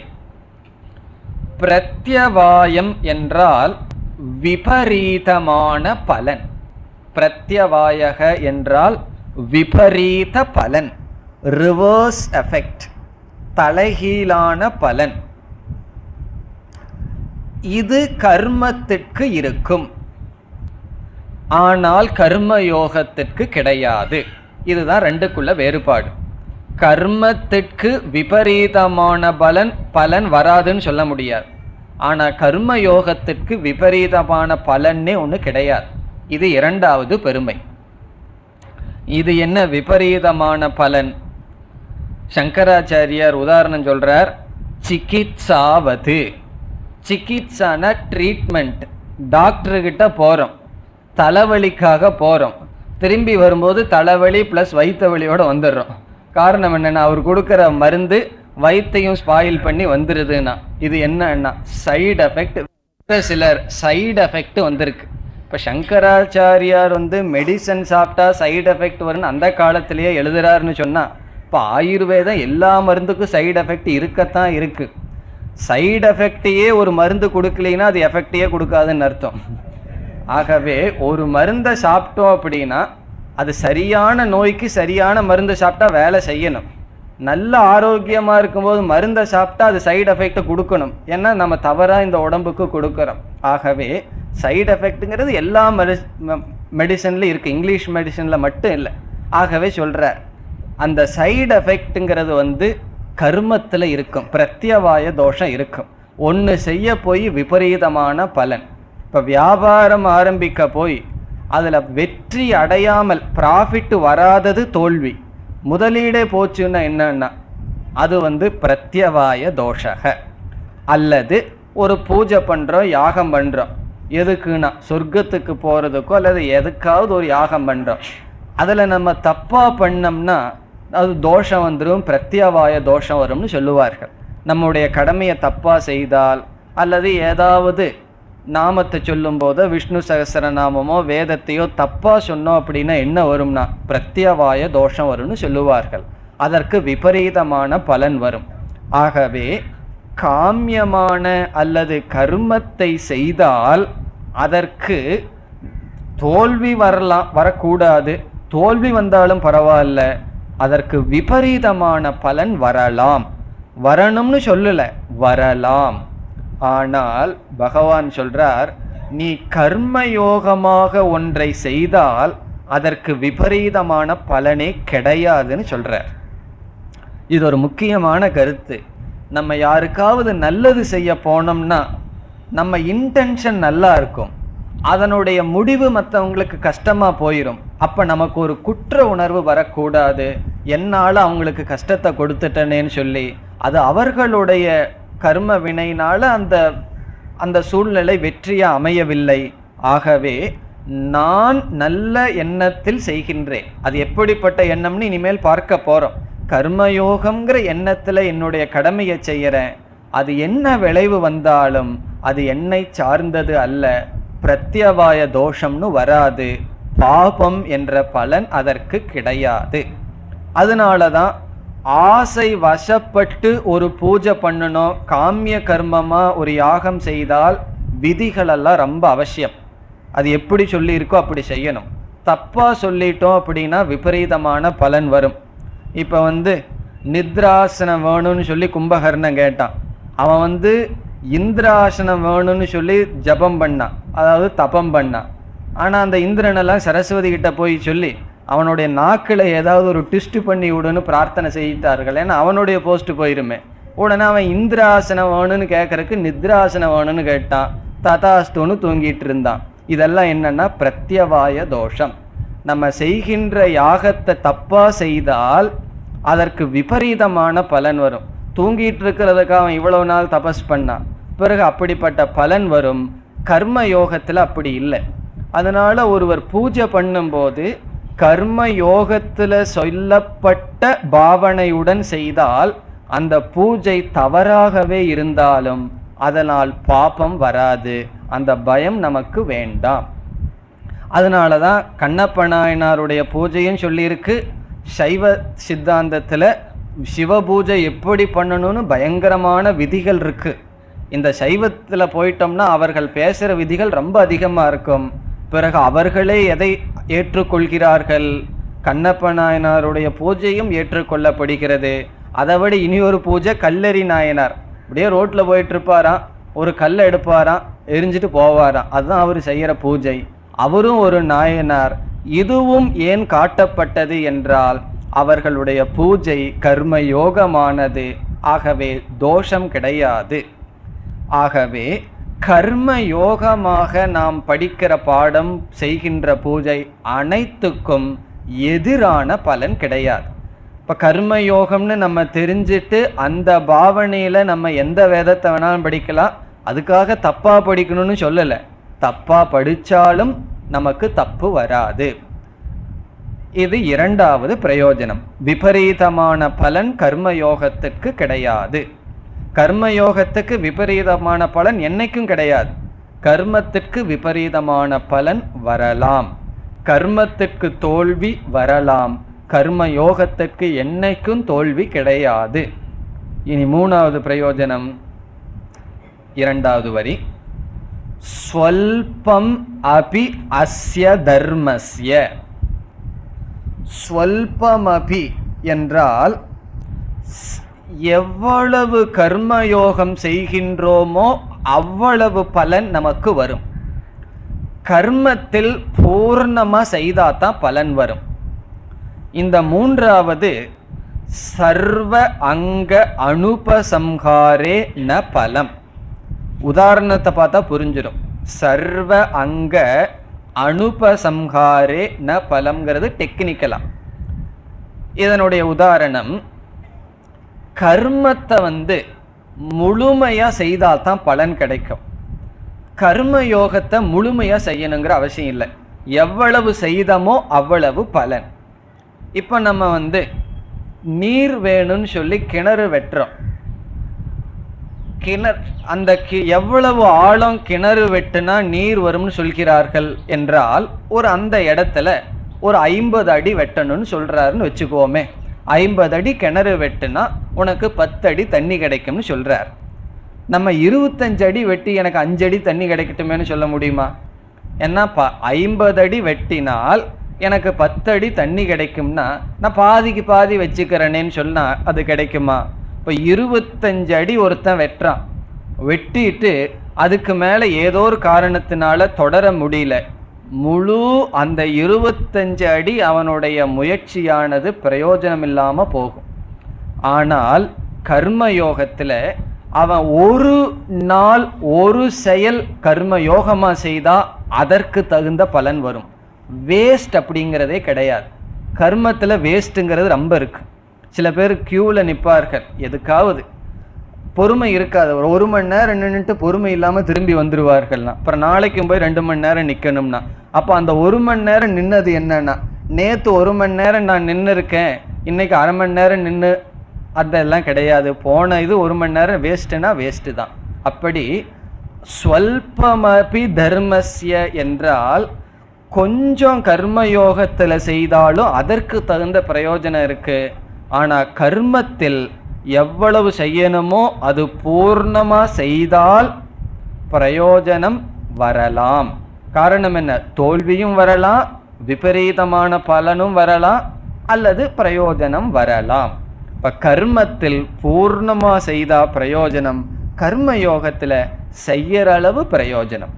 பிரத்யவாயம் என்றால் விபரீதமான பலன். பிரத்யவாயக என்றால் விபரீத பலன், ரிவர்ஸ் எஃபெக்ட், தலைகீழான பலன். இது கர்மத்திற்கு இருக்கும், ஆனால் கர்மயோகத்திற்கு கிடையாது. இதுதான் ரெண்டுக்குள்ள வேறுபாடு. கர்மத்திற்கு விபரீதமான பலன் வராதுன்னு சொல்ல முடியாது, ஆனா கர்மயோகத்திற்கு விபரீதமான பலனே ஒண்ணு கிடையாது. இது இரண்டாவது பெருமை. இது என்ன விபரீதமான பலன்? சங்கராச்சாரியார் உதாரணம் சொல்றார், சிகித்சாவது. சிகித்சான ட்ரீட்மெண்ட். டாக்டர்கிட்ட போறோம், தலைவலிக்காக போறோம், திரும்பி வரும்போது தலைவலி பிளஸ் வயிற்று வலியோட வந்துடுறோம். காரணம் என்னன்னா அவர் கொடுக்குற மருந்து வயிற்றையும் ஸ்பாயில் பண்ணி வந்துடுதுன்னா இது என்னன்னா சைடு எஃபெக்ட். சிலர் சைடு எஃபெக்ட் வந்திருக்கு. இப்போ சங்கராச்சாரியார் மெடிசன் சாப்பிட்டா சைடு எஃபெக்ட் வரும்னு அந்த காலத்திலேயே எழுதுறாருன்னு சொன்னா, இப்போ ஆயுர்வேதம் எல்லா மருந்துக்கும் சைடு எஃபெக்ட் இருக்கத்தான் இருக்கு. சைடு எஃபெக்டையே ஒரு மருந்து கொடுக்கலைன்னா அது எஃபெக்டையே கொடுக்காதுன்னு அர்த்தம். ஆகவே ஒரு மருந்தை சாப்பிட்டோம் அப்படின்னா அது சரியான நோய்க்கு சரியான மருந்து சாப்பிட்டா வேலை செய்யணும். நல்ல ஆரோக்கியமாக இருக்கும்போது மருந்தை சாப்பிட்டா அது சைடு எஃபெக்டை கொடுக்கணும், ஏன்னா நம்ம தவறாக இந்த உடம்புக்கு கொடுக்குறோம். ஆகவே சைடு எஃபெக்ட்டுங்கிறது எல்லா மெடிசன்லையும் இருக்குது, இங்கிலீஷ் மெடிசனில் மட்டும் இல்லை. ஆகவே சொல்கிறார், அந்த சைடு எஃபெக்ட்டுங்கிறது கர்மத்தில் இருக்கும், பிரத்யவாய தோஷம் இருக்கும். ஒன்று செய்ய போய் விபரீதமான பலன். இப்போ வியாபாரம் ஆரம்பிக்க போய் அதில் வெற்றி அடையாமல் ப்ராஃபிட் வராதது தோல்வி. முதலீடே போச்சுன்னா என்னன்னா அது பிரத்யவாய தோஷக. அல்லது ஒரு பூஜை பண்ணுறோம், யாகம் பண்ணுறோம், எதுக்குன்னா சொர்க்கத்துக்கு போகிறதுக்கோ அல்லது எதுக்காவது ஒரு யாகம் பண்ணுறோம், அதில் நம்ம தப்பாக பண்ணோம்னா அது தோஷம் வந்துடும், பிரத்யவாய தோஷம் வரும்னு சொல்லுவார்கள். நம்முடைய கடமையை தப்பாக செய்தால் அல்லது ஏதாவது நாமத்தை சொல்லும் போது விஷ்ணு சகஸ்ரநாமமோ வேதத்தையோ தப்பா சொன்னோம் அப்படின்னா என்ன வரும்னா பிரத்யவாய தோஷம் வரும்னு சொல்லுவார்கள். அதற்கு விபரீதமான பலன் வரும். ஆகவே காமியமான அல்லது கர்மத்தை செய்தால் அதற்கு தோல்வி வரக்கூடாது. தோல்வி வந்தாலும் பரவாயில்ல, அதற்கு விபரீதமான பலன் வரலாம். வரணும்னு சொல்லல, வரலாம். ஆனால் பகவான் சொல்றார், நீ கர்மயோகமாக ஒன்றை செய்தால் அதற்கு விபரீதமான பலனே கிடையாதுன்னு சொல்றார். இது ஒரு முக்கியமான கருத்து. நம்ம யாருக்காவது நல்லது செய்ய போனோம்னா நம்ம இன்டென்ஷன் நல்லா இருக்கும், அதனுடைய முடிவு மற்றவங்களுக்கு கஷ்டமா போயிடும். அப்ப நமக்கு ஒரு குற்ற உணர்வு வரக்கூடாது, என்னால் அவங்களுக்கு கஷ்டத்தை கொடுத்துட்டனேன்னு சொல்லி. அது அவர்களுடைய கர்ம வினைனால அந்த சூழ்நிலை வெற்றியா அமையவில்லை. ஆகவே நான் நல்ல எண்ணத்தில் செய்கின்றேன். அது எப்படிப்பட்ட எண்ணம்னு இனிமேல் பார்க்க போறோம். கர்மயோகம்ங்கிற எண்ணத்துல என்னுடைய கடமையை செய்யறேன். அது என்ன விளைவு வந்தாலும் அது என்னை சார்ந்தது அல்ல, பிரத்யவாய தோஷம்னு வராது, பாபம் என்ற பலன் அதற்கு கிடையாது. அதனாலதான் ஆசை வசப்பட்டு ஒரு பூஜை பண்ணணும், காமிய கர்மமா ஒரு யாகம் செய்தால் விதிகள் எல்லாம் ரொம்ப அவசியம். அது எப்படி சொல்லி இருக்கோ அப்படி செய்யணும். தப்பா சொல்லிட்டோம் அப்படின்னா விபரீதமான பலன் வரும். இப்ப நித்ராசனம் வேணும்னு சொல்லி கும்பகர்ணன் கேட்டான். அவன் இந்திராசனம் வேணும்னு சொல்லி ஜபம் பண்ணான், அதாவது தபம் பண்ணான். ஆனா அந்த இந்திரனெல்லாம் சரஸ்வதி கிட்ட போய் சொல்லி அவனுடைய நாக்கில் ஏதாவது ஒரு ட்விஸ்ட் பண்ணி விடுன்னு பிரார்த்தனை செய்தார்கள். ஏன்னா அவனுடைய போஸ்ட் போயிருமே. உடனே அவன் இந்திராசனம் வேணும்னு கேட்கறதுக்கு நித்ராசனம் வேணும்னு கேட்டான். ததாஸ்துன்னு தூங்கிட்டு இருந்தான். இதெல்லாம் என்னன்னா பிரத்யவாய தோஷம். நம்ம செய்கின்ற யாகத்தை தப்பா செய்தால் அதற்கு விபரீதமான பலன் வரும். தூங்கிட்டு இருக்கிறதுக்கு அவன் இவ்வளவு நாள் தபஸ் பண்ணான், பிறகு அப்படிப்பட்ட பலன் வரும். கர்ம யோகத்துல அப்படி இல்லை. அதனால ஒருவர் பூஜை பண்ணும்போது கர்ம யோகத்துல சொல்லப்பட்ட பாவனையுடன் செய்தால் அந்த பூஜை தவறாகவே இருந்தாலும் அதனால் பாபம் வராது. அந்த பயம் நமக்கு வேண்டாம். அதனாலதான் கண்ணப்ப நாயனாருடைய பூஜையும் சொல்லியிருக்கு. சைவ சித்தாந்தத்துல சிவ பூஜை எப்படி பண்ணணும்னு பயங்கரமான விதிகள் இருக்கு. இந்த சைவத்துல போயிட்டோம்னா அவர்கள் பேசுற விதிகள் ரொம்ப அதிகமா இருக்கும். பிறகு அவர்களே எதை ஏற்றுக்கொள்கிறார்கள்? கண்ணப்ப நாயனாருடைய பூஜையும் ஏற்றுக்கொள்ளப்படுகிறது. அதை விட இனி ஒரு பூஜை கல்லறி நாயனார். அப்படியே ரோட்ல போயிட்டு இருப்பாராம், ஒரு கல்லை எடுப்பாராம், எரிஞ்சிட்டு போவாராம். அதுதான் அவர் செய்யற பூஜை. அவரும் ஒரு நாயனார். இதுவும் ஏன் காட்டப்பட்டது என்றால் அவர்களுடைய பூஜை கர்ம யோகமானது. ஆகவே தோஷம் கிடையாது. ஆகவே கர்ம யோகமாக நாம் படிக்கிற பாடம், செய்கின்ற பூஜை அனைத்துக்கும் எதிரான பலன் கிடையாது. இப்போ கர்ம யோகம்னு நம்ம தெரிஞ்சுட்டு அந்த பாவனையில் நம்ம எந்த வேதத்தை வேணாலும் படிக்கலாம். அதுக்காக தப்பா படிக்கணும்னு சொல்லலை. தப்பா படித்தாலும் நமக்கு தப்பு வராது. இது இரண்டாவது பிரயோஜனம். விபரீதமான பலன் கர்மயோகத்திற்கு கிடையாது. கர்மயோகத்துக்கு விபரீதமான பலன் என்னைக்கும் கிடையாது. கர்மத்திற்கு விபரீதமான பலன் வரலாம், கர்மத்திற்கு தோல்வி வரலாம். கர்மயோகத்திற்கு என்னைக்கும் தோல்வி கிடையாது. இனி மூணாவது பிரயோஜனம், இரண்டாவது வரி. ஸ்வல்பம் அபி அஸ்ய தர்மஸ்ய. ஸ்வல்பமபி என்றால் எவ்வளவு கர்மயோகம் செய்கின்றோமோ அவ்வளவு பலன் நமக்கு வரும். கர்மத்தில் பூர்ணமா செய்தாதான் பலன் வரும். இந்த மூன்றாவது சர்வ அங்க அனுபசம்ஹாரே ந பலம். உதாரணத்தை பார்த்தா புரிஞ்சிடும். சர்வ அங்க அனுபசம்ஹாரே ந பலம்ங்கிறது டெக்னிக்கலா. இதனுடைய உதாரணம், கர்மத்தை முழுமையா செய்தால்தான் பலன் கிடைக்கும். கர்ம யோகத்தை முழுமையா செய்யணுங்கிற அவசியம் இல்லை. எவ்வளவு செய்தமோ அவ்வளவு பலன். இப்ப நம்ம நீர் வேணும்னு சொல்லி கிணறு வெட்டுறோம். அந்த எவ்வளவு ஆழம் கிணறு வெட்டுனா நீர் வரும்னு சொல்கிறார்கள் என்றால், ஒரு அந்த இடத்துல ஒரு 50 அடி வெட்டணும்னு சொல்றாருன்னு வச்சுக்கோமே. 50 அடி கிணறு வெட்டுனா உனக்கு 10 அடி தண்ணி கிடைக்கும்னு சொல்றார். நம்ம 25 அடி வெட்டி எனக்கு 5 அடி தண்ணி கிடைக்கட்டுமேனு சொல்ல முடியுமா? ஏன்னா 50 அடி வெட்டினால் எனக்கு 10 அடி தண்ணி கிடைக்கும்னா நான் பாதிக்கு பாதி வச்சுக்கிறேனேன்னு சொன்னா அது கிடைக்குமா? இப்போ 25 அடி ஒருத்தன் வெட்டுறான். வெட்டிட்டு அதுக்கு மேலே ஏதோ ஒரு காரணத்தினால தொடர முடியல. முழு அந்த 25 அடி அவனுடைய முயற்சியானது பிரயோஜனம் இல்லாம போகும். ஆனால் கர்மயோகத்துல அவன் ஒரு நாள் ஒரு செயல் கர்ம யோகமா செய்தா அதற்கு தகுந்த பலன் வரும். வேஸ்ட் அப்படிங்கிறதே கிடையாது. கர்மத்துல வேஸ்ட்டுங்கிறது ரொம்ப இருக்கு. சில பேர் கியூவில் நிற்பார்கள், எதுக்காவது பொறுமை இருக்காது. ஒரு மணி நேரம் நின்றுட்டு பொறுமை இல்லாமல் திரும்பி வந்துடுவார்கள்னா, அப்புறம் நாளைக்கும் போய் 2 மணி நேரம் நிற்கணும்னா, அப்போ அந்த 1 மணி நேரம் நின்னது என்னன்னா, நேற்று 1 மணி நேரம் நான் நின்று இருக்கேன், இன்னைக்கு அரை மணி நேரம் நின்று, அதெல்லாம் கிடையாது. போன இது 1 மணி நேரம் வேஸ்ட்டுனா வேஸ்ட்டு தான். அப்படி ஸ்வல்பமபி தர்மஸ்ய என்றால் கொஞ்சம் கர்மயோகத்தில் செய்தாலும் அதற்கு தகுந்த பிரயோஜனம் இருக்கு. ஆனால் கர்மத்தில் எவ்வளவு செய்யணுமோ அது பூர்ணமா செய்தால் பிரயோஜனம் வரலாம். காரணம் என்ன? தோல்வியும் வரலாம், விபரீதமான பலனும் வரலாம், அல்லது பிரயோஜனம் வரலாம். இப்ப கர்மத்தில் பூர்ணமா செய்தா பிரயோஜனம், கர்மயோகத்துல செய்யற அளவு பிரயோஜனம்.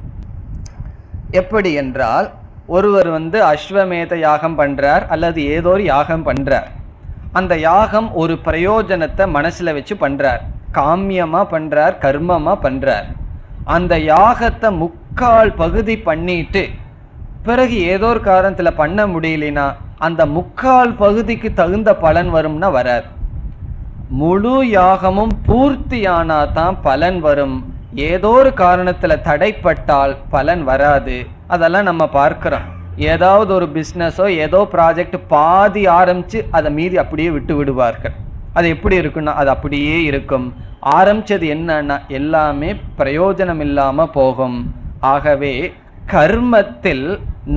எப்படி என்றால், ஒருவர் அஸ்வமேத யாகம் பண்றார் அல்லது ஏதோ ஒரு யாகம் பண்றார். அந்த யாகம் ஒரு பிரயோஜனத்தை மனசுல வச்சு பண்றார், காமியமா பண்றார், கர்மமா பண்றார். அந்த யாகத்தை முக்கால் பகுதி பண்ணிட்டு பிறகு ஏதோ ஒரு காரணத்துல பண்ண முடியலனா அந்த முக்கால் பகுதிக்கு தகுந்த பலன் வரும்னா வராது. முழு யாகமும் பூர்த்தியானா தான் பலன் வரும். ஏதோ ஒரு காரணத்துல தடைப்பட்டால் பலன் வராது. அதெல்லாம் நம்ம பார்க்கிறோம். ஏதாவது ஒரு பிஸ்னஸோ ஏதோ ப்ராஜெக்ட் பாதி ஆரம்பிச்சு அதை மீதி அப்படியே விட்டு விடுவார்கள். அது எப்படி இருக்குன்னா அது அப்படியே இருக்கும். ஆரம்பிச்சது என்னன்னா எல்லாமே பிரயோஜனம் இல்லாம போகும். ஆகவே கர்மத்தில்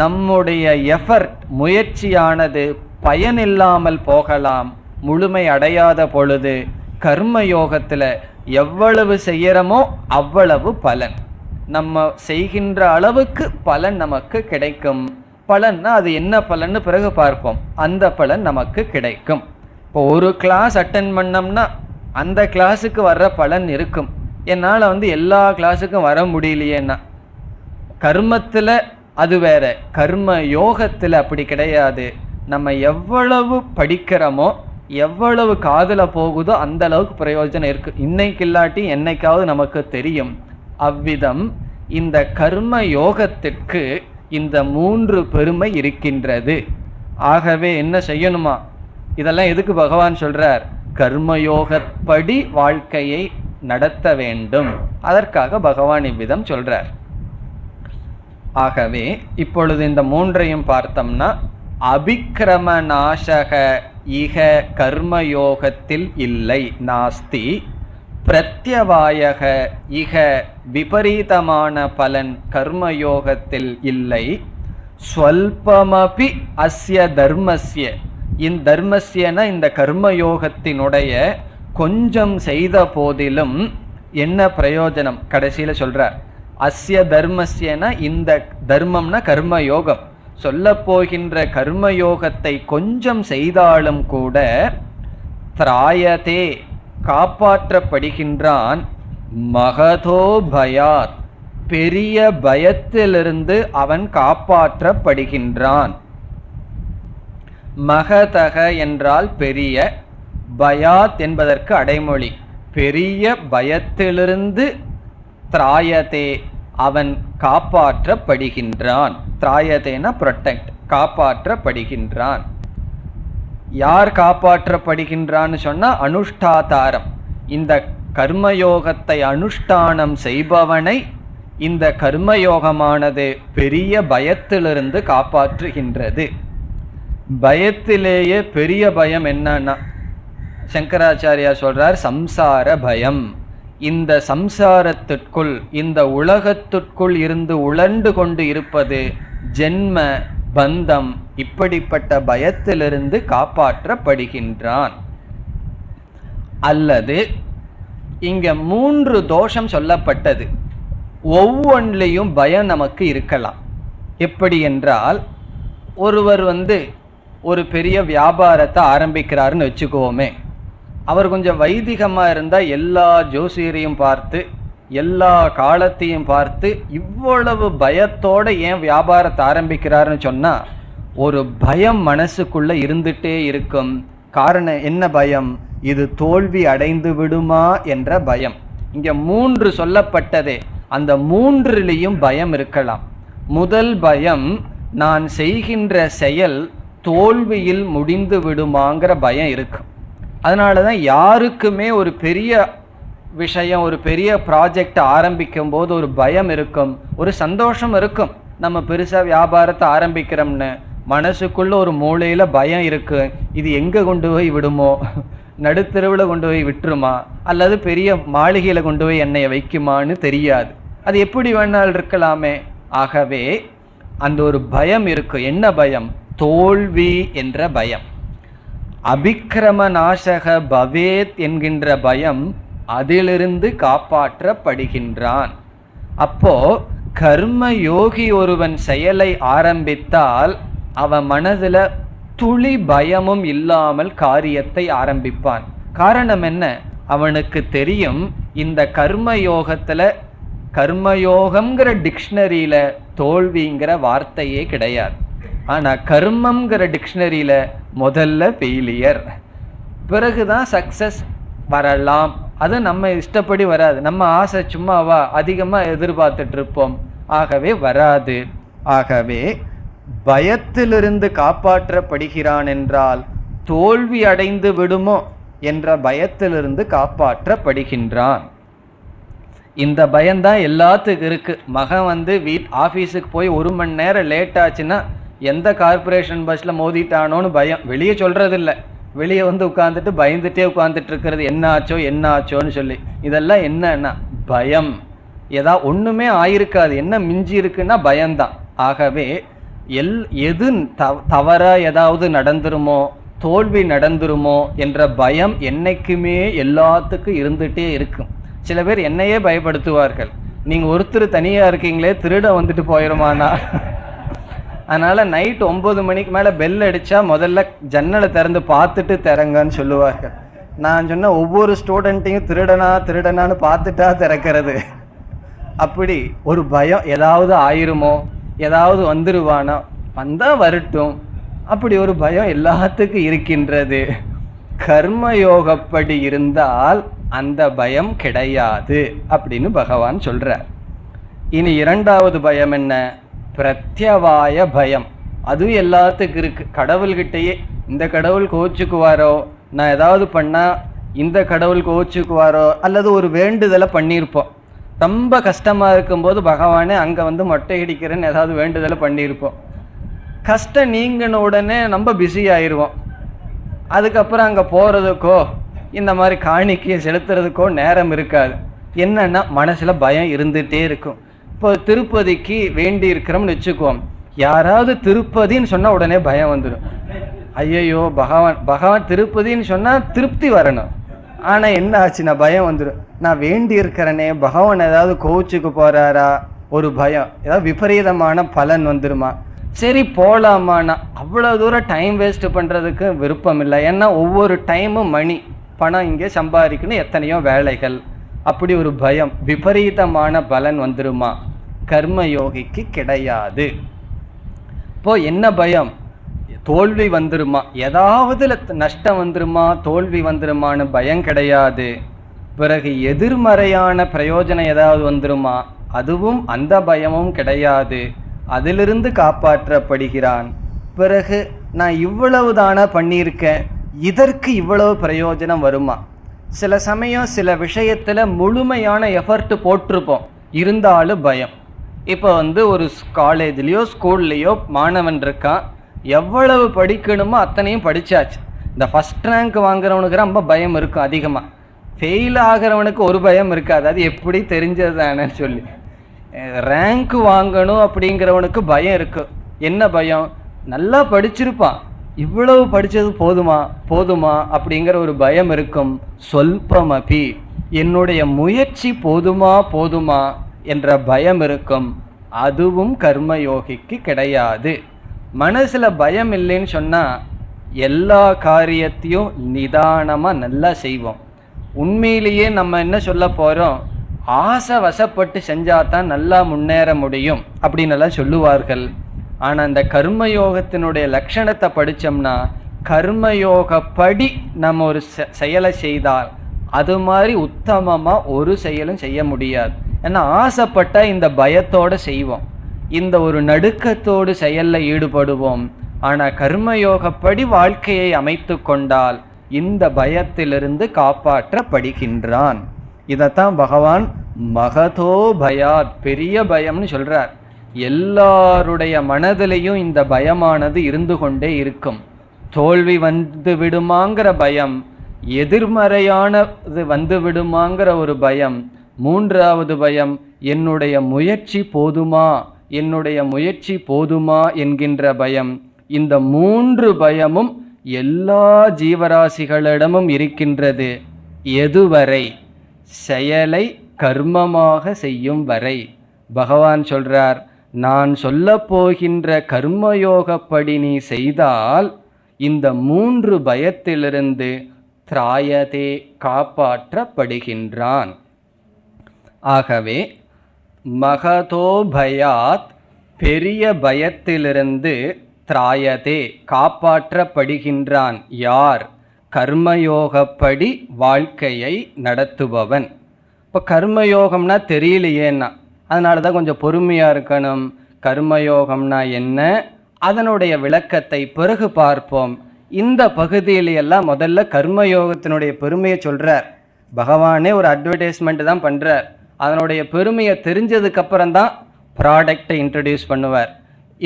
நம்முடைய எஃபர்ட், முயற்சியானது பயனில்லாமல் போகலாம். முழுமை அடையாத பொழுது கர்மயோகத்துல எவ்வளவு செய்யறோமோ அவ்வளவு பலன். நம்ம செய்கின்ற அளவுக்கு பலன் நமக்கு கிடைக்கும். பலன்னா அது என்ன பலன்னு பிறகு பார்ப்போம். அந்த பலன் நமக்கு கிடைக்கும். இப்போ ஒரு கிளாஸ் அட்டென்ட் பண்ணோம்னா அந்த கிளாஸுக்கு வர்ற பலன் இருக்கும். என்னால் எல்லா கிளாஸுக்கும் வர முடியலையேன்னா கர்மத்தில் அது வேற, கர்ம யோகத்தில் அப்படி கிடையாது. நம்ம எவ்வளவு படிக்கிறோமோ எவ்வளவு காதுல போகுதோ அந்த அளவுக்கு பிரயோஜனம் இருக்கு. இன்னைக்கு இல்லாட்டி என்னைக்காவது நமக்கு தெரியும். அவ்விதம் இந்த கர்ம யோகத்திற்கு இந்த 3 பெருமை இருக்கின்றது. ஆகவே என்ன செய்யணுமா? இதெல்லாம் எதுக்கு பகவான் சொல்றார்? கர்மயோகப்படி வாழ்க்கையை நடத்த வேண்டும். அதற்காக பகவான் இவ்விதம் சொல்றார். ஆகவே இப்பொழுது இந்த 3ஐயும் பார்த்தோம்னா அபிக்கிரம நாசக இக கர்மயோகத்தில் இல்லை, நாஸ்தி. பிரத்யவாயக இக விபரீதமான பலன் கர்மயோகத்தில் இல்லை. ஸ்வல்பமபி அஸ்ய தர்மஸ்ய, இந்த தர்மஸ்யன இந்த கர்மயோகத்தினுடைய கொஞ்சம் செய்த போதிலும் என்ன பிரயோஜனம் கடைசியில சொல்றார். அஸ்ய தர்மஸ்யன இந்த தர்மம்னா கர்மயோகம், சொல்ல போகின்ற கர்மயோகத்தை கொஞ்சம் செய்தாலும் கூட திராயதே காப்பாற்றப்படுகின்றான். மகதோ பயாத் பெரிய பயத்திலிருந்து அவன் காப்பாற்றப்படுகின்றான். மகதக என்றால் பெரிய, பயாத் என்பதற்கு அடைமொழி. பெரிய பயத்திலிருந்து திராயதே அவன் காப்பாற்றப்படுகின்றான். திராயதேன ப்ரொடெக்ட், காப்பாற்றப்படுகின்றான். யார் காப்பாற்றப்படுகின்றான்னு சொன்னா அனுஷ்டாதாரம். இந்த கர்மயோகத்தை அனுஷ்டானம் செய்பவனை இந்த கர்மயோகமானது பெரிய பயத்திலிருந்து காப்பாற்றுகின்றது. பயத்திலேயே பெரிய பயம் என்னன்னா சங்கராச்சாரியா சொல்றார் சம்சார பயம். இந்த சம்சாரத்திற்குள், இந்த உலகத்திற்குள் இருந்து உழண்டு கொண்டு இருப்பது ஜென்ம பந்தம். இப்படிப்பட்ட பயத்திலிருந்து காப்பாற்றப்படுகின்றான். அல்லது இங்க 3 தோஷம் சொல்லப்பட்டது. ஒவ்வொன்றிலையும் பயம் நமக்கு இருக்கலாம். எப்படி என்றால் ஒருவர் ஒரு பெரிய வியாபாரத்தை ஆரம்பிக்கிறாருன்னு வச்சுக்குவோமே. அவர் கொஞ்சம் வைதிகமாக இருந்தால் எல்லா ஜோசியரையும் பார்த்து எல்லா காலத்தையும் பார்த்து இவ்வளவு பயத்தோட ஏன் வியாபாரத்தை ஆரம்பிக்கிறாருன்னு சொன்னால் ஒரு பயம் மனசுக்குள்ளே இருந்துகிட்டே இருக்கும். காரணம் என்ன பயம்? இது தோல்வி அடைந்து விடுமா என்ற பயம். இங்கே 3 சொல்லப்பட்டதே, அந்த 3லையும் பயம் இருக்கலாம். முதல் பயம், நான் செய்கின்ற செயல் தோல்வியில் முடிந்து விடுமாங்கிற பயம் இருக்கும். அதனால தான் யாருக்குமே ஒரு பெரிய விஷயம், ஒரு பெரிய ப்ராஜெக்ட் ஆரம்பிக்கும் போது ஒரு பயம் இருக்கும், ஒரு சந்தோஷம் இருக்கும். நம்ம பெருசாக வியாபாரத்தை ஆரம்பிக்கிறோம்னு மனசுக்குள்ள ஒரு மூலையில் பயம் இருக்கு. இது எங்கே கொண்டு போய் விடுமோ, நடுத்தெருவில் கொண்டு போய் விட்டுருமா, அல்லது பெரிய மாளிகையில் கொண்டு போய் என்னைய வைக்குமான்னு தெரியாது. அது எப்படி வேணாலும் இருக்கலாமே. ஆகவே அந்த ஒரு பயம் இருக்கு. என்ன பயம்? தோல்வி என்ற பயம். அபிக்கிரம நாசக பவேத் என்கின்ற பயம், அதிலிருந்து காப்பாற்றப்படுகின்றான். அப்போ கர்ம யோகி ஒருவன் செயலை ஆரம்பித்தால் அவன் மனதில் துளி பயமும் இல்லாமல் காரியத்தை ஆரம்பிப்பான். காரணம் என்ன? அவனுக்கு தெரியும் இந்த கர்மயோகத்தில், கர்மயோகம்ங்கிற டிக்ஷனரியில் தோல்விங்கிற வார்த்தையே கிடையாது. ஆனா கர்மம்ங்கிற டிக்ஷனரியில முதல்ல ஃபெயிலியர், பிறகுதான் சக்சஸ் வரலாம். அது நம்ம இஷ்டப்படி வராது, நம்ம ஆசை சும்மாவா அதிகமா எதிர்பார்த்துட்டு இருப்போம், ஆகவே வராது. ஆகவே பயத்திலிருந்து காப்பாற்றப்படுகிறான் என்றால் தோல்வி அடைந்து விடுமோ என்ற பயத்திலிருந்து காப்பாற்றப்படுகின்றான். இந்த பயம்தான் எல்லாத்துக்கும் இருக்கு. மகன் ஆஃபீஸுக்கு போய் 1 மணி நேரம் லேட் ஆச்சுன்னா எந்த கார்பரேஷன் பஸ்ல மோதிட்டானோன்னு பயம். வெளியே சொல்றதில்லை, வெளியே உட்காந்துட்டு பயந்துட்டே உட்காந்துட்டு இருக்கிறது, என்ன ஆச்சோ என்ன ஆச்சோன்னு சொல்லி. இதெல்லாம் என்னன்னா பயம். ஒண்ணுமே ஆயிருக்காது, என்ன மிஞ்சி இருக்குன்னா பயம்தான். ஆகவே எது தவறா ஏதாவது நடந்துருமோ, தோல்வி நடந்துருமோ என்ற பயம் என்னைக்குமே எல்லாத்துக்கும் இருந்துட்டே இருக்கும். சில பேர் என்னையே பயப்படுத்துவார்கள், நீங்க ஒருத்தர் தனியா இருக்கீங்களே, திருட வந்துட்டு போயிருமானா. அதனால நைட் 9 மணிக்கு மேல பெல் அடிச்சா முதல்ல ஜன்னலை திறந்து பார்த்துட்டு திறங்கன்னு சொல்லுவார்கள். நான் சொன்ன ஒவ்வொரு ஸ்டூடெண்ட்டையும் திருடனான்னு பார்த்துட்டா திறக்கிறது. அப்படி ஒரு பயம், ஏதாவது ஆயிருமோ, ஏதாவது வந்துருவானா, வந்தா வரட்டும், அப்படி ஒரு பயம் எல்லாத்துக்கும் இருக்கின்றது. கர்மயோகப்படி இருந்தால் அந்த பயம் கிடையாது அப்படின்னு பகவான் சொல்றார். இனி 2வது பயம் என்ன? பிரத்யவாய பயம். அதுவும் எல்லாத்துக்கும் இருக்கு. கடவுள்கிட்டயே இந்த கடவுள் கோச்சுக்குவாரோ, நான் ஏதாவது பண்ணா இந்த கடவுள் கோச்சுக்குவாரோ, அல்லது ஒரு வேண்டுதலை பண்ணியிருப்போம். ரொம்ப கஷ்டமா இருக்கும்போது பகவானே அங்க மொட்டை அடிக்கிறேன்னு ஏதாவது வேண்டுதலை பண்ணியிருப்போம். கஷ்டம் நீங்கின உடனே நம்ம பிஸி ஆயிடுவோம். அதுக்கப்புறம் அங்கே போகிறதுக்கோ இந்த மாதிரி காணிக்கையை செலுத்துறதுக்கோ நேரம் இருக்காது. என்னன்னா மனசில் பயம் இருந்துகிட்டே இருக்கும். இப்போ திருப்பதிக்கு வேண்டி இருக்கிறோம்னு வச்சுக்குவோம், யாராவது திருப்பதின்னு சொன்னால் உடனே பயம் வந்துடும். ஐயையோ பகவான் திருப்பதின்னு சொன்னால் திருப்தி வரணும், ஆனால் என்ன ஆச்சுன்னா பயம் வந்துடும். நான் வேண்டி இருக்கிறேனே, பகவான் ஏதாவது கோச்சுக்கு போகிறாரா, ஒரு பயம், ஏதாவது விபரீதமான பலன் வந்துடுமா, சரி போகலாமான்னா அவ்வளோ தூரம் டைம் வேஸ்ட் பண்ணுறதுக்கு விருப்பம் இல்லை. ஏன்னா ஒவ்வொரு டைமும் மணி பணம் இங்கே சம்பாதிக்கணும், எத்தனையோ வேலைகள். அப்படி ஒரு பயம், விபரீதமான பலன் வந்துருமா? கர்மயோகிக்கு கிடையாது. இப்போ என்ன பயம்? தோல்வி வந்துருமா, ஏதாவது நஷ்டம் வந்துருமா, தோல்வி வந்துருமான்னு பயம் கிடையாது. பிறகு எதிர்மறையான பிரயோஜனம் ஏதாவது வந்துருமா, அதுவும் அந்த பயமும் கிடையாது. அதிலிருந்து காப்பாற்றப்படுகிறான். பிறகு நான் இவ்வளவு தானே பண்ணியிருக்கேன், இதற்கு இவ்வளவு பிரயோஜனம் வருமா? சில சமயம் சில விஷயத்தில் முழுமையான எஃபர்ட் போட்டிருப்போம், இருந்தாலும் பயம். இப்போ ஒரு காலேஜ்லேயோ ஸ்கூல்லையோ மாணவன் இருக்கான், எவ்வளவு படிக்கணுமோ அத்தனையும் படித்தாச்சு. இந்த ஃபஸ்ட் ரேங்க் வாங்குறவனுக்கு ரொம்ப பயம் இருக்கும் அதிகமாக. ஃபெயில் ஆகிறவனுக்கு ஒரு பயம் இருக்காது, அது எப்படி தெரிஞ்சது தானேன்னு சொல்லி. ரேங்க் வாங்கணும் அப்படிங்கிறவனுக்கு பயம் இருக்கு. என்ன பயம்? நல்லா படிச்சிருப்பான், இவ்வளவு படித்தது போதுமா அப்படிங்கிற ஒரு பயம் இருக்கும். சொல்பமபி, என்னுடைய முயற்சி போதுமா என்ற பயம் இருக்கும். அதுவும் கர்மயோகிக்கு கிடையாது. மனசில் பயம் இல்லைன்னு சொன்னால் எல்லா காரியத்தையும் நிதானமாக நல்லா செய்வோம். உண்மையிலேயே நம்ம என்ன சொல்ல போகிறோம், ஆசை வசப்பட்டு செஞ்சாதான் நல்லா முன்னேற முடியும் அப்படின்னு எல்லாம் சொல்லுவார்கள். ஆனால் அந்த கர்மயோகத்தினுடைய லட்சணத்தை படித்தோம்னா, கர்மயோகப்படி நம்ம ஒரு செயலை செய்தால் அது மாதிரி உத்தமமாக ஒரு செயலும் செய்ய முடியாது. ஏன்னா ஆசைப்பட்டால் இந்த பயத்தோடு செய்வோம், இந்த ஒரு நடுக்கத்தோடு செயலில் ஈடுபடுவோம். ஆனால் கர்மயோகப்படி வாழ்க்கையை அமைத்து கொண்டால் இந்த பயத்திலிருந்து காப்பாற்றப்படுகின்றான். இதைத்தான் பகவான் மகதோ பயாத், பெரிய பயம்னு சொல்றார். எல்லாருடைய மனதிலையும் இந்த பயமானது இருந்து கொண்டே இருக்கும். தோல்வி வந்து விடுமாங்கிற பயம், எதிர்மறையானது வந்து விடுமாங்கிற ஒரு பயம், 3வது பயம் என்னுடைய முயற்சி போதுமா என்கின்ற பயம். இந்த 3 பயமும் எல்லா ஜீவராசிகளிடமும் இருக்கின்றது. எதுவரை? செயலை கர்மமாக செய்யும் வரை. பகவான் சொல்றார், நான் சொல்ல போகின்ற கர்மயோகப்படி நீ செய்தால் இந்த 3 பயத்திலிருந்து திராயதே, காப்பாற்றப்படுகின்றான். ஆகவே மகதோ பயாத் பெரிய பயத்திலிருந்து திராயதே காப்பாற்றப்படுகின்றான். யார்? கர்மயோகப்படி வாழ்க்கையை நடத்துபவன். இப்போ கர்மயோகம்னா தெரியலையேன்னா, அதனால தான் கொஞ்சம் பொறுமையாக இருக்கணும். கர்மயோகம்னா என்ன, அதனுடைய விளக்கத்தை பிறகு பார்ப்போம். இந்த பகுதியிலெல்லாம் முதல்ல கர்மயோகத்தினுடைய பெருமையை சொல்கிறார். பகவானே ஒரு அட்வர்டைஸ்மெண்ட் தான் பண்ணுறார். அதனுடைய பெருமையை தெரிஞ்சதுக்கப்புறம் தான் ப்ராடக்டை இன்ட்ரடியூஸ் பண்ணுவார்.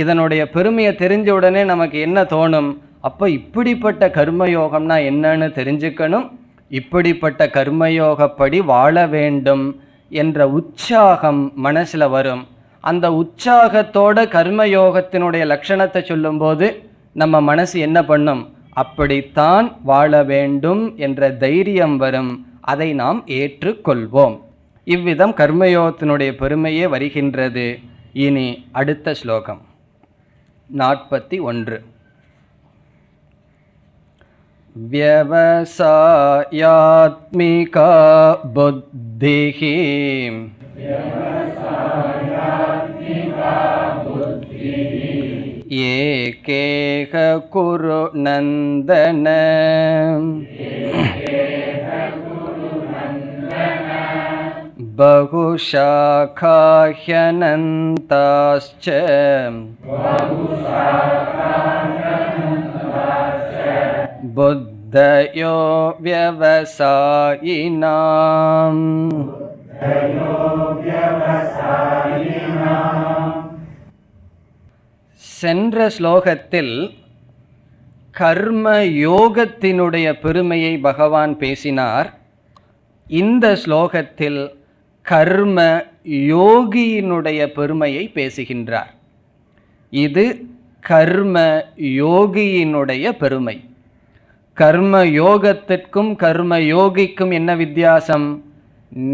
இதனுடைய பெருமையை தெரிஞ்ச உடனே நமக்கு என்ன தோணும்? அப்போ இப்படிப்பட்ட கர்மயோகம்னா என்னன்னு தெரிஞ்சுக்கணும், இப்படிப்பட்ட கர்மயோகப்படி வாழ வேண்டும் என்ற உற்சாகம் மனசில் வரும். அந்த உற்சாகத்தோட கர்மயோகத்தினுடைய லட்சணத்தை சொல்லும்போது நம்ம மனசு என்ன பண்ணும்? அப்படித்தான் வாழ வேண்டும் என்ற தைரியம் வரும். அதை நாம் ஏற்றுக்கொள்வோம். இவ்விதம் கர்மயோகத்தினுடைய பெருமையே வருகின்றது. இனி அடுத்த ஸ்லோகம் 41. வ்யவசாயாத்மிகா புத்திஹி ஏகேக குரு நந்தன பகுஷாகாஹ்யனந்தாஸ்ச புத்தயோ வ்யவசாயினாம். சென்ற ஸ்லோகத்தில் கர்ம யோகத்தினுடைய பெருமையை பகவான் பேசினார். இந்த ஸ்லோகத்தில் கர்ம யோகியினுடைய பெருமையை பேசுகின்றார். இது கர்ம யோகியினுடைய பெருமை. கர்ம யோகத்திற்கும் கர்ம யோகிக்கும் என்ன வித்தியாசம்?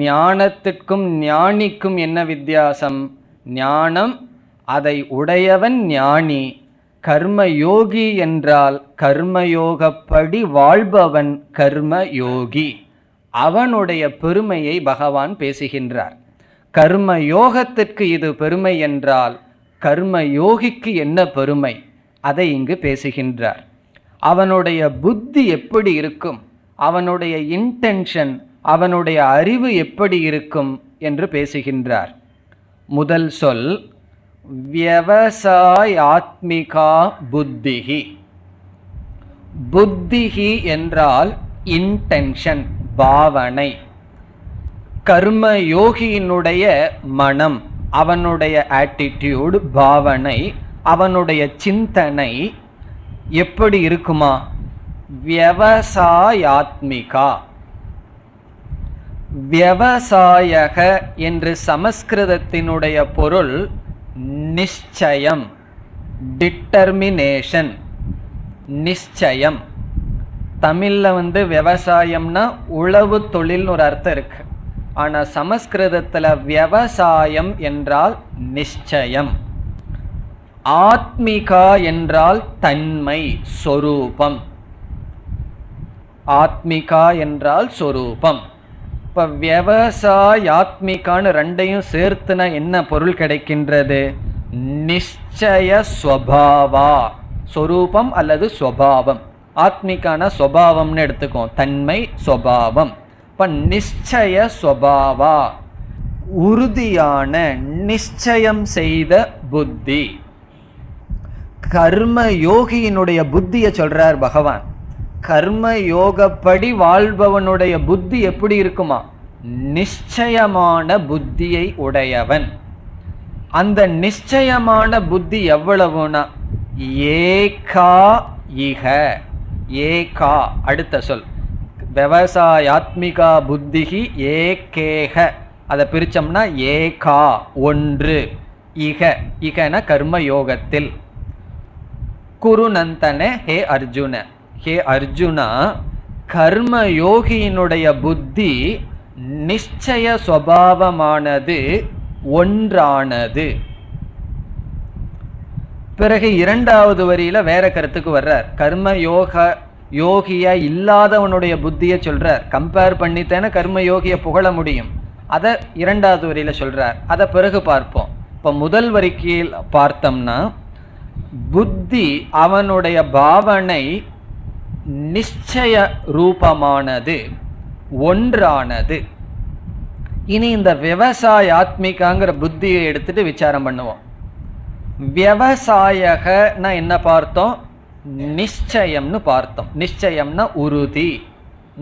ஞானத்திற்கும் ஞானிக்கும் என்ன வித்தியாசம்? ஞானம், அதை உடையவன் ஞானி. கர்ம யோகி என்றால் கர்மயோகப்படி வாழ்பவன் கர்ம யோகி. அவனுடைய பெருமையை பகவான் பேசுகின்றார். கர்ம யோகத்திற்கு இது பெருமை என்றால் கர்ம யோகிக்கு என்ன பெருமை, அதை இங்கு பேசுகின்றார். அவனுடைய புத்தி எப்படி இருக்கும், அவனுடைய இன்டென்ஷன், அவனுடைய அறிவு எப்படி இருக்கும் என்று பேசுகின்றார். முதல் சொல் வியவசாயாத்மிகா புத்திஹி. புத்திஹி என்றால் இன்டென்ஷன், பாவனை. கர்ம யோகியினுடைய மனம், அவனுடைய ஆட்டிடியூட், பாவனை, அவனுடைய சிந்தனை எப்படி இருக்குமா? வியவசாயாத்மிகா. வியவசாயக என்று சமஸ்கிருதத்தினுடைய பொருள் நிச்சயம், டிட்டர்மினேஷன், நிச்சயம். தமிழில் விவசாயம்னா உழவு தொழில்னு ஒரு அர்த்தம் இருக்கு. ஆனால் சமஸ்கிருதத்தில் விவசாயம் என்றால் நிச்சயம். ஆத்மிகா என்றால் தன்மை, சொரூபம். ஆத்மிகா என்றால் சொரூபம். இப்போ விவசாயாத்மிகான்னு ரெண்டையும் சேர்த்துனா என்ன பொருள் கிடைக்கின்றது? நிச்சய ஸ்வபாவா, சொரூபம் அல்லது ஸ்வபாவம். ஆத்மிகான ஸ்வபாவம்னு எடுத்துக்கோம், தன்மை, ஸ்வபாவம். இப்போ நிச்சய ஸ்வபாவா, உறுதியான நிச்சயம் செய்த புத்தி. கர்ம யோகியினுடைய புத்தியை சொல்றார் பகவான். கர்ம யோகப்படி வாழ்பவனுடைய புத்தி எப்படி இருக்குமா? நிச்சயமான புத்தியை உடையவன். அந்த நிச்சயமான புத்தி எவ்வளவுனா ஏகா இக. ஏகா அடுத்த சொல். விவசாயாத்மிகா புத்திஹி ஏகேக, அதை பிரிச்சோம்னா ஏகா ஒன்று. இக, இகன கர்ம யோகத்தில். குருநந்தன, ஹே அர்ஜுன, ஹே அர்ஜுனா, கர்ம யோகியினுடைய புத்தி நிச்சய சுபாவமானது, ஒன்றானது. பிறகு இரண்டாவது வரியில வேற கருத்துக்கு வர்றார். கர்ம யோகியா இல்லாதவனுடைய புத்தியை சொல்றார். கம்பேர் பண்ணித்தானே கர்ம யோகியை புகழ முடியும். அதை இரண்டாவது வரியில சொல்றார். அதை பிறகு பார்ப்போம். இப்போ இப்போ முதல் வரிக்கையில் பார்த்தோம்னா புத்தி அவனுடைய பாவனை நிச்சய ரூபமானது, ஒன்றானது. இனி இந்த விவசாயாத்மிகாங்கிற புத்தியை எடுத்துட்டு விசாரம் பண்ணுவோம். விவசாயகனா என்ன பார்த்தோம்? நிச்சயம்னு பார்த்தோம். நிச்சயம்னா உறுதி.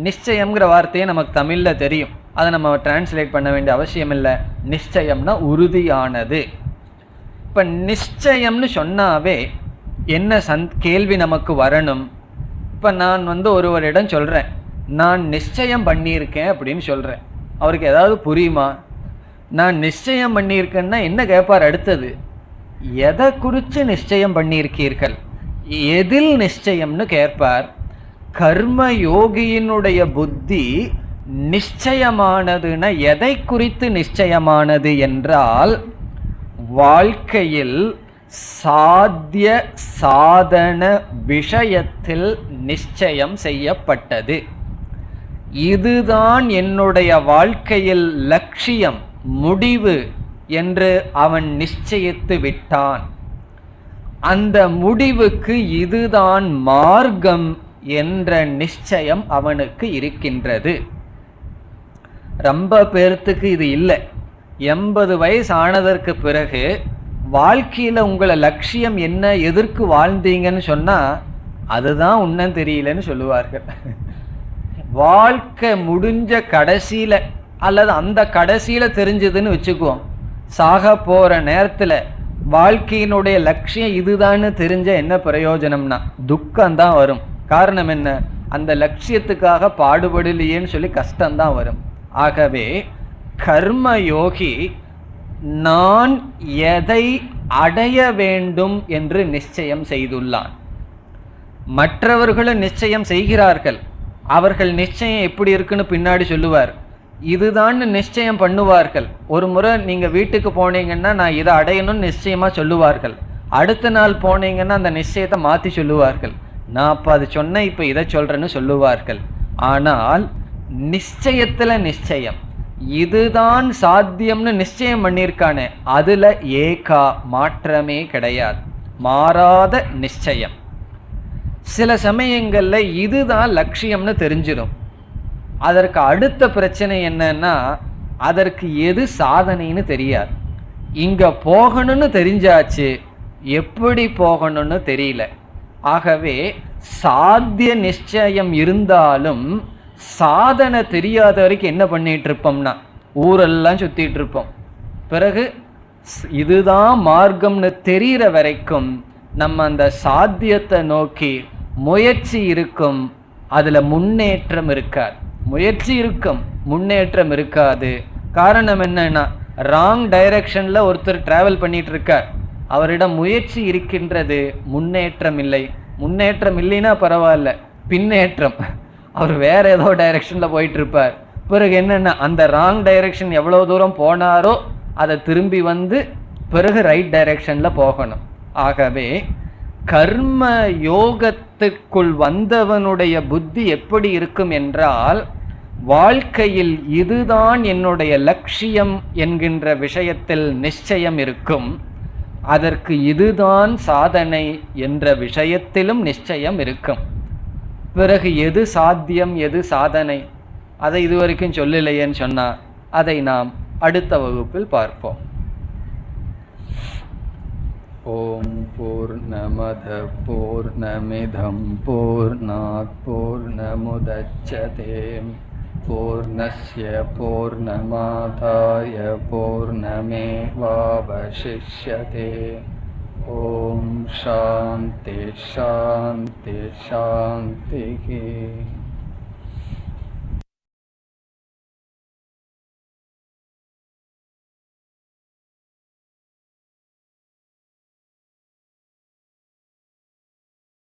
நிச்சயம்ங்கிற வார்த்தையே நமக்கு தமிழ்ல தெரியும், அதை நம்ம டிரான்ஸ்லேட் பண்ண வேண்டிய அவசியம் இல்லை. நிச்சயம்னா உறுதியானது. இப்ப நிச்சயம்னு சொன்னாவே என்ன கேள்வி நமக்கு வரணும்? இப்ப நான் ஒருவரிடம் சொல்றேன், நான் நிச்சயம் பண்ணியிருக்கேன் அப்படின்னு சொல்றேன். அவருக்கு ஏதாவது புரியுமா? நான் நிச்சயம் பண்ணியிருக்கேன்னா என்ன கேட்பார் அடுத்தது? எதை குறித்து நிச்சயம் பண்ணியிருக்கீர்கள், எதில் நிச்சயம்னு கேட்பார். கர்ம யோகியினுடைய புத்தி நிச்சயமானதுன்னா எதை குறித்து நிச்சயமானது என்றால், வாழ்க்கையில் சாத்திய சாதன விஷயத்தில் நிச்சயம் செய்யப்பட்டது. இதுதான் என்னுடைய வாழ்க்கையில் லட்சியம், முடிவு என்று அவன் நிச்சயித்து விட்டான். அந்த முடிவுக்கு இதுதான் மார்க்கம் என்ற நிச்சயம் அவனுக்கு இருக்கின்றது. ரொம்ப பேர்த்துக்கு இது இல்லை. 80 வயசு ஆனதற்கு பிறகு வாழ்க்கையில் உங்களை லட்சியம் என்ன, எதற்கு வாழ்ந்தீங்கன்னு சொன்னால் அதுதான் உன்னும் தெரியலன்னு சொல்லுவார்கள். வாழ்க்கை முடிஞ்ச கடைசியில் அல்லது அந்த கடைசியில் தெரிஞ்சதுன்னு வச்சுக்குவோம். சாக போகிற நேரத்தில் வாழ்க்கையினுடைய லட்சியம் இதுதான்னு தெரிஞ்ச என்ன பிரயோஜனம்னா துக்கம்தான் வரும். காரணம் என்ன? அந்த லட்சியத்துக்காக பாடுபடலையேன்னு சொல்லி கஷ்டம்தான் வரும். ஆகவே கர்ம யோகி நான் எதை அடைய வேண்டும் என்று நிச்சயம் செய்துள்ளான். மற்றவர்களும் நிச்சயம் செய்கிறார்கள். அவர்கள் நிச்சயம் எப்படி இருக்குன்னு பின்னாடி சொல்லுவார். இதுதான் நிச்சயம் பண்ணுவார்கள். ஒரு முறை நீங்கள் வீட்டுக்கு போனீங்கன்னா நான் இதை அடையணும்னு நிச்சயமாக சொல்லுவார்கள். அடுத்த நாள் போனீங்கன்னா அந்த நிச்சயத்தை மாற்றி சொல்லுவார்கள். நான் அப்போ அது சொன்னேன், இப்போ இதை சொல்கிறேன்னு சொல்லுவார்கள். ஆனால் நிச்சயத்தில் நிச்சயம் இதுதான் சாத்தியம்னு நிச்சயம் பண்ணியிருக்கானே, அதில் ஏகா மாற்றமே கிடையாது, மாறாத நிச்சயம். சில சமயங்களில் இதுதான் லட்சியம்னு தெரிஞ்சிடும். அதற்கு அடுத்த பிரச்சனை என்னன்னா, அதற்கு எது சாதனைன்னு தெரியாது. இங்கே போகணும்னு தெரிஞ்சாச்சு, எப்படி போகணும்னு தெரியல. ஆகவே சாத்திய நிச்சயம் இருந்தாலும் சாதனை தெரியாத வரைக்கும் என்ன பண்ணிட்டு இருப்போம்னா ஊரெல்லாம் சுத்திட்டு இருப்போம். பிறகு இதுதான் மார்க்கம்னு தெரிகிற வரைக்கும் நம்ம அந்த சாத்தியத்தை நோக்கி முயற்சி இருக்கும், அதில் முன்னேற்றம் இருக்காது. முயற்சி இருக்கும், முன்னேற்றம் இருக்காது. காரணம் என்னன்னா, ராங் டைரக்ஷனில் ஒருத்தர் டிராவல் பண்ணிட்டு இருக்கார், அவரிடம் முயற்சி இருக்கின்றது, முன்னேற்றம் இல்லை. முன்னேற்றம் இல்லைன்னா பரவாயில்ல, பின்னேற்றம், அவர் வேற ஏதோ டைரக்ஷனில் போயிட்டு இருப்பார். பிறகு என்னென்னா அந்த ராங் டைரக்ஷன் எவ்வளோ தூரம் போனாரோ அதை திரும்பி வந்து பிறகு ரைட் டைரக்ஷனில் போகணும். ஆகவே கர்ம யோகத்துக்குள் வந்தவனுடைய புத்தி எப்படி இருக்கும் என்றால், வாழ்க்கையில் இதுதான் என்னுடைய லட்சியம் என்கின்ற விஷயத்தில் நிச்சயம் இருக்கும். அதற்கு இதுதான் சாதனை என்ற விஷயத்திலும் நிச்சயம் இருக்கும். பிறகு எது சாத்தியம் எது சாதனை அதை இதுவரைக்கும் சொல்லலையேன்னு சொன்னால் அதை நாம் அடுத்த வகுப்பில் பார்ப்போம். ஓம் பூர்ணமத பூர்ணமிதம் பூர்ணாத் பூர்ணமுதச்யதே பூர்ணஸ்ய பூர்ணமாதாய பூர்ணமேவாவசிஷ்யதே. ஓம் சாந்தி சாந்தி சாந்தி.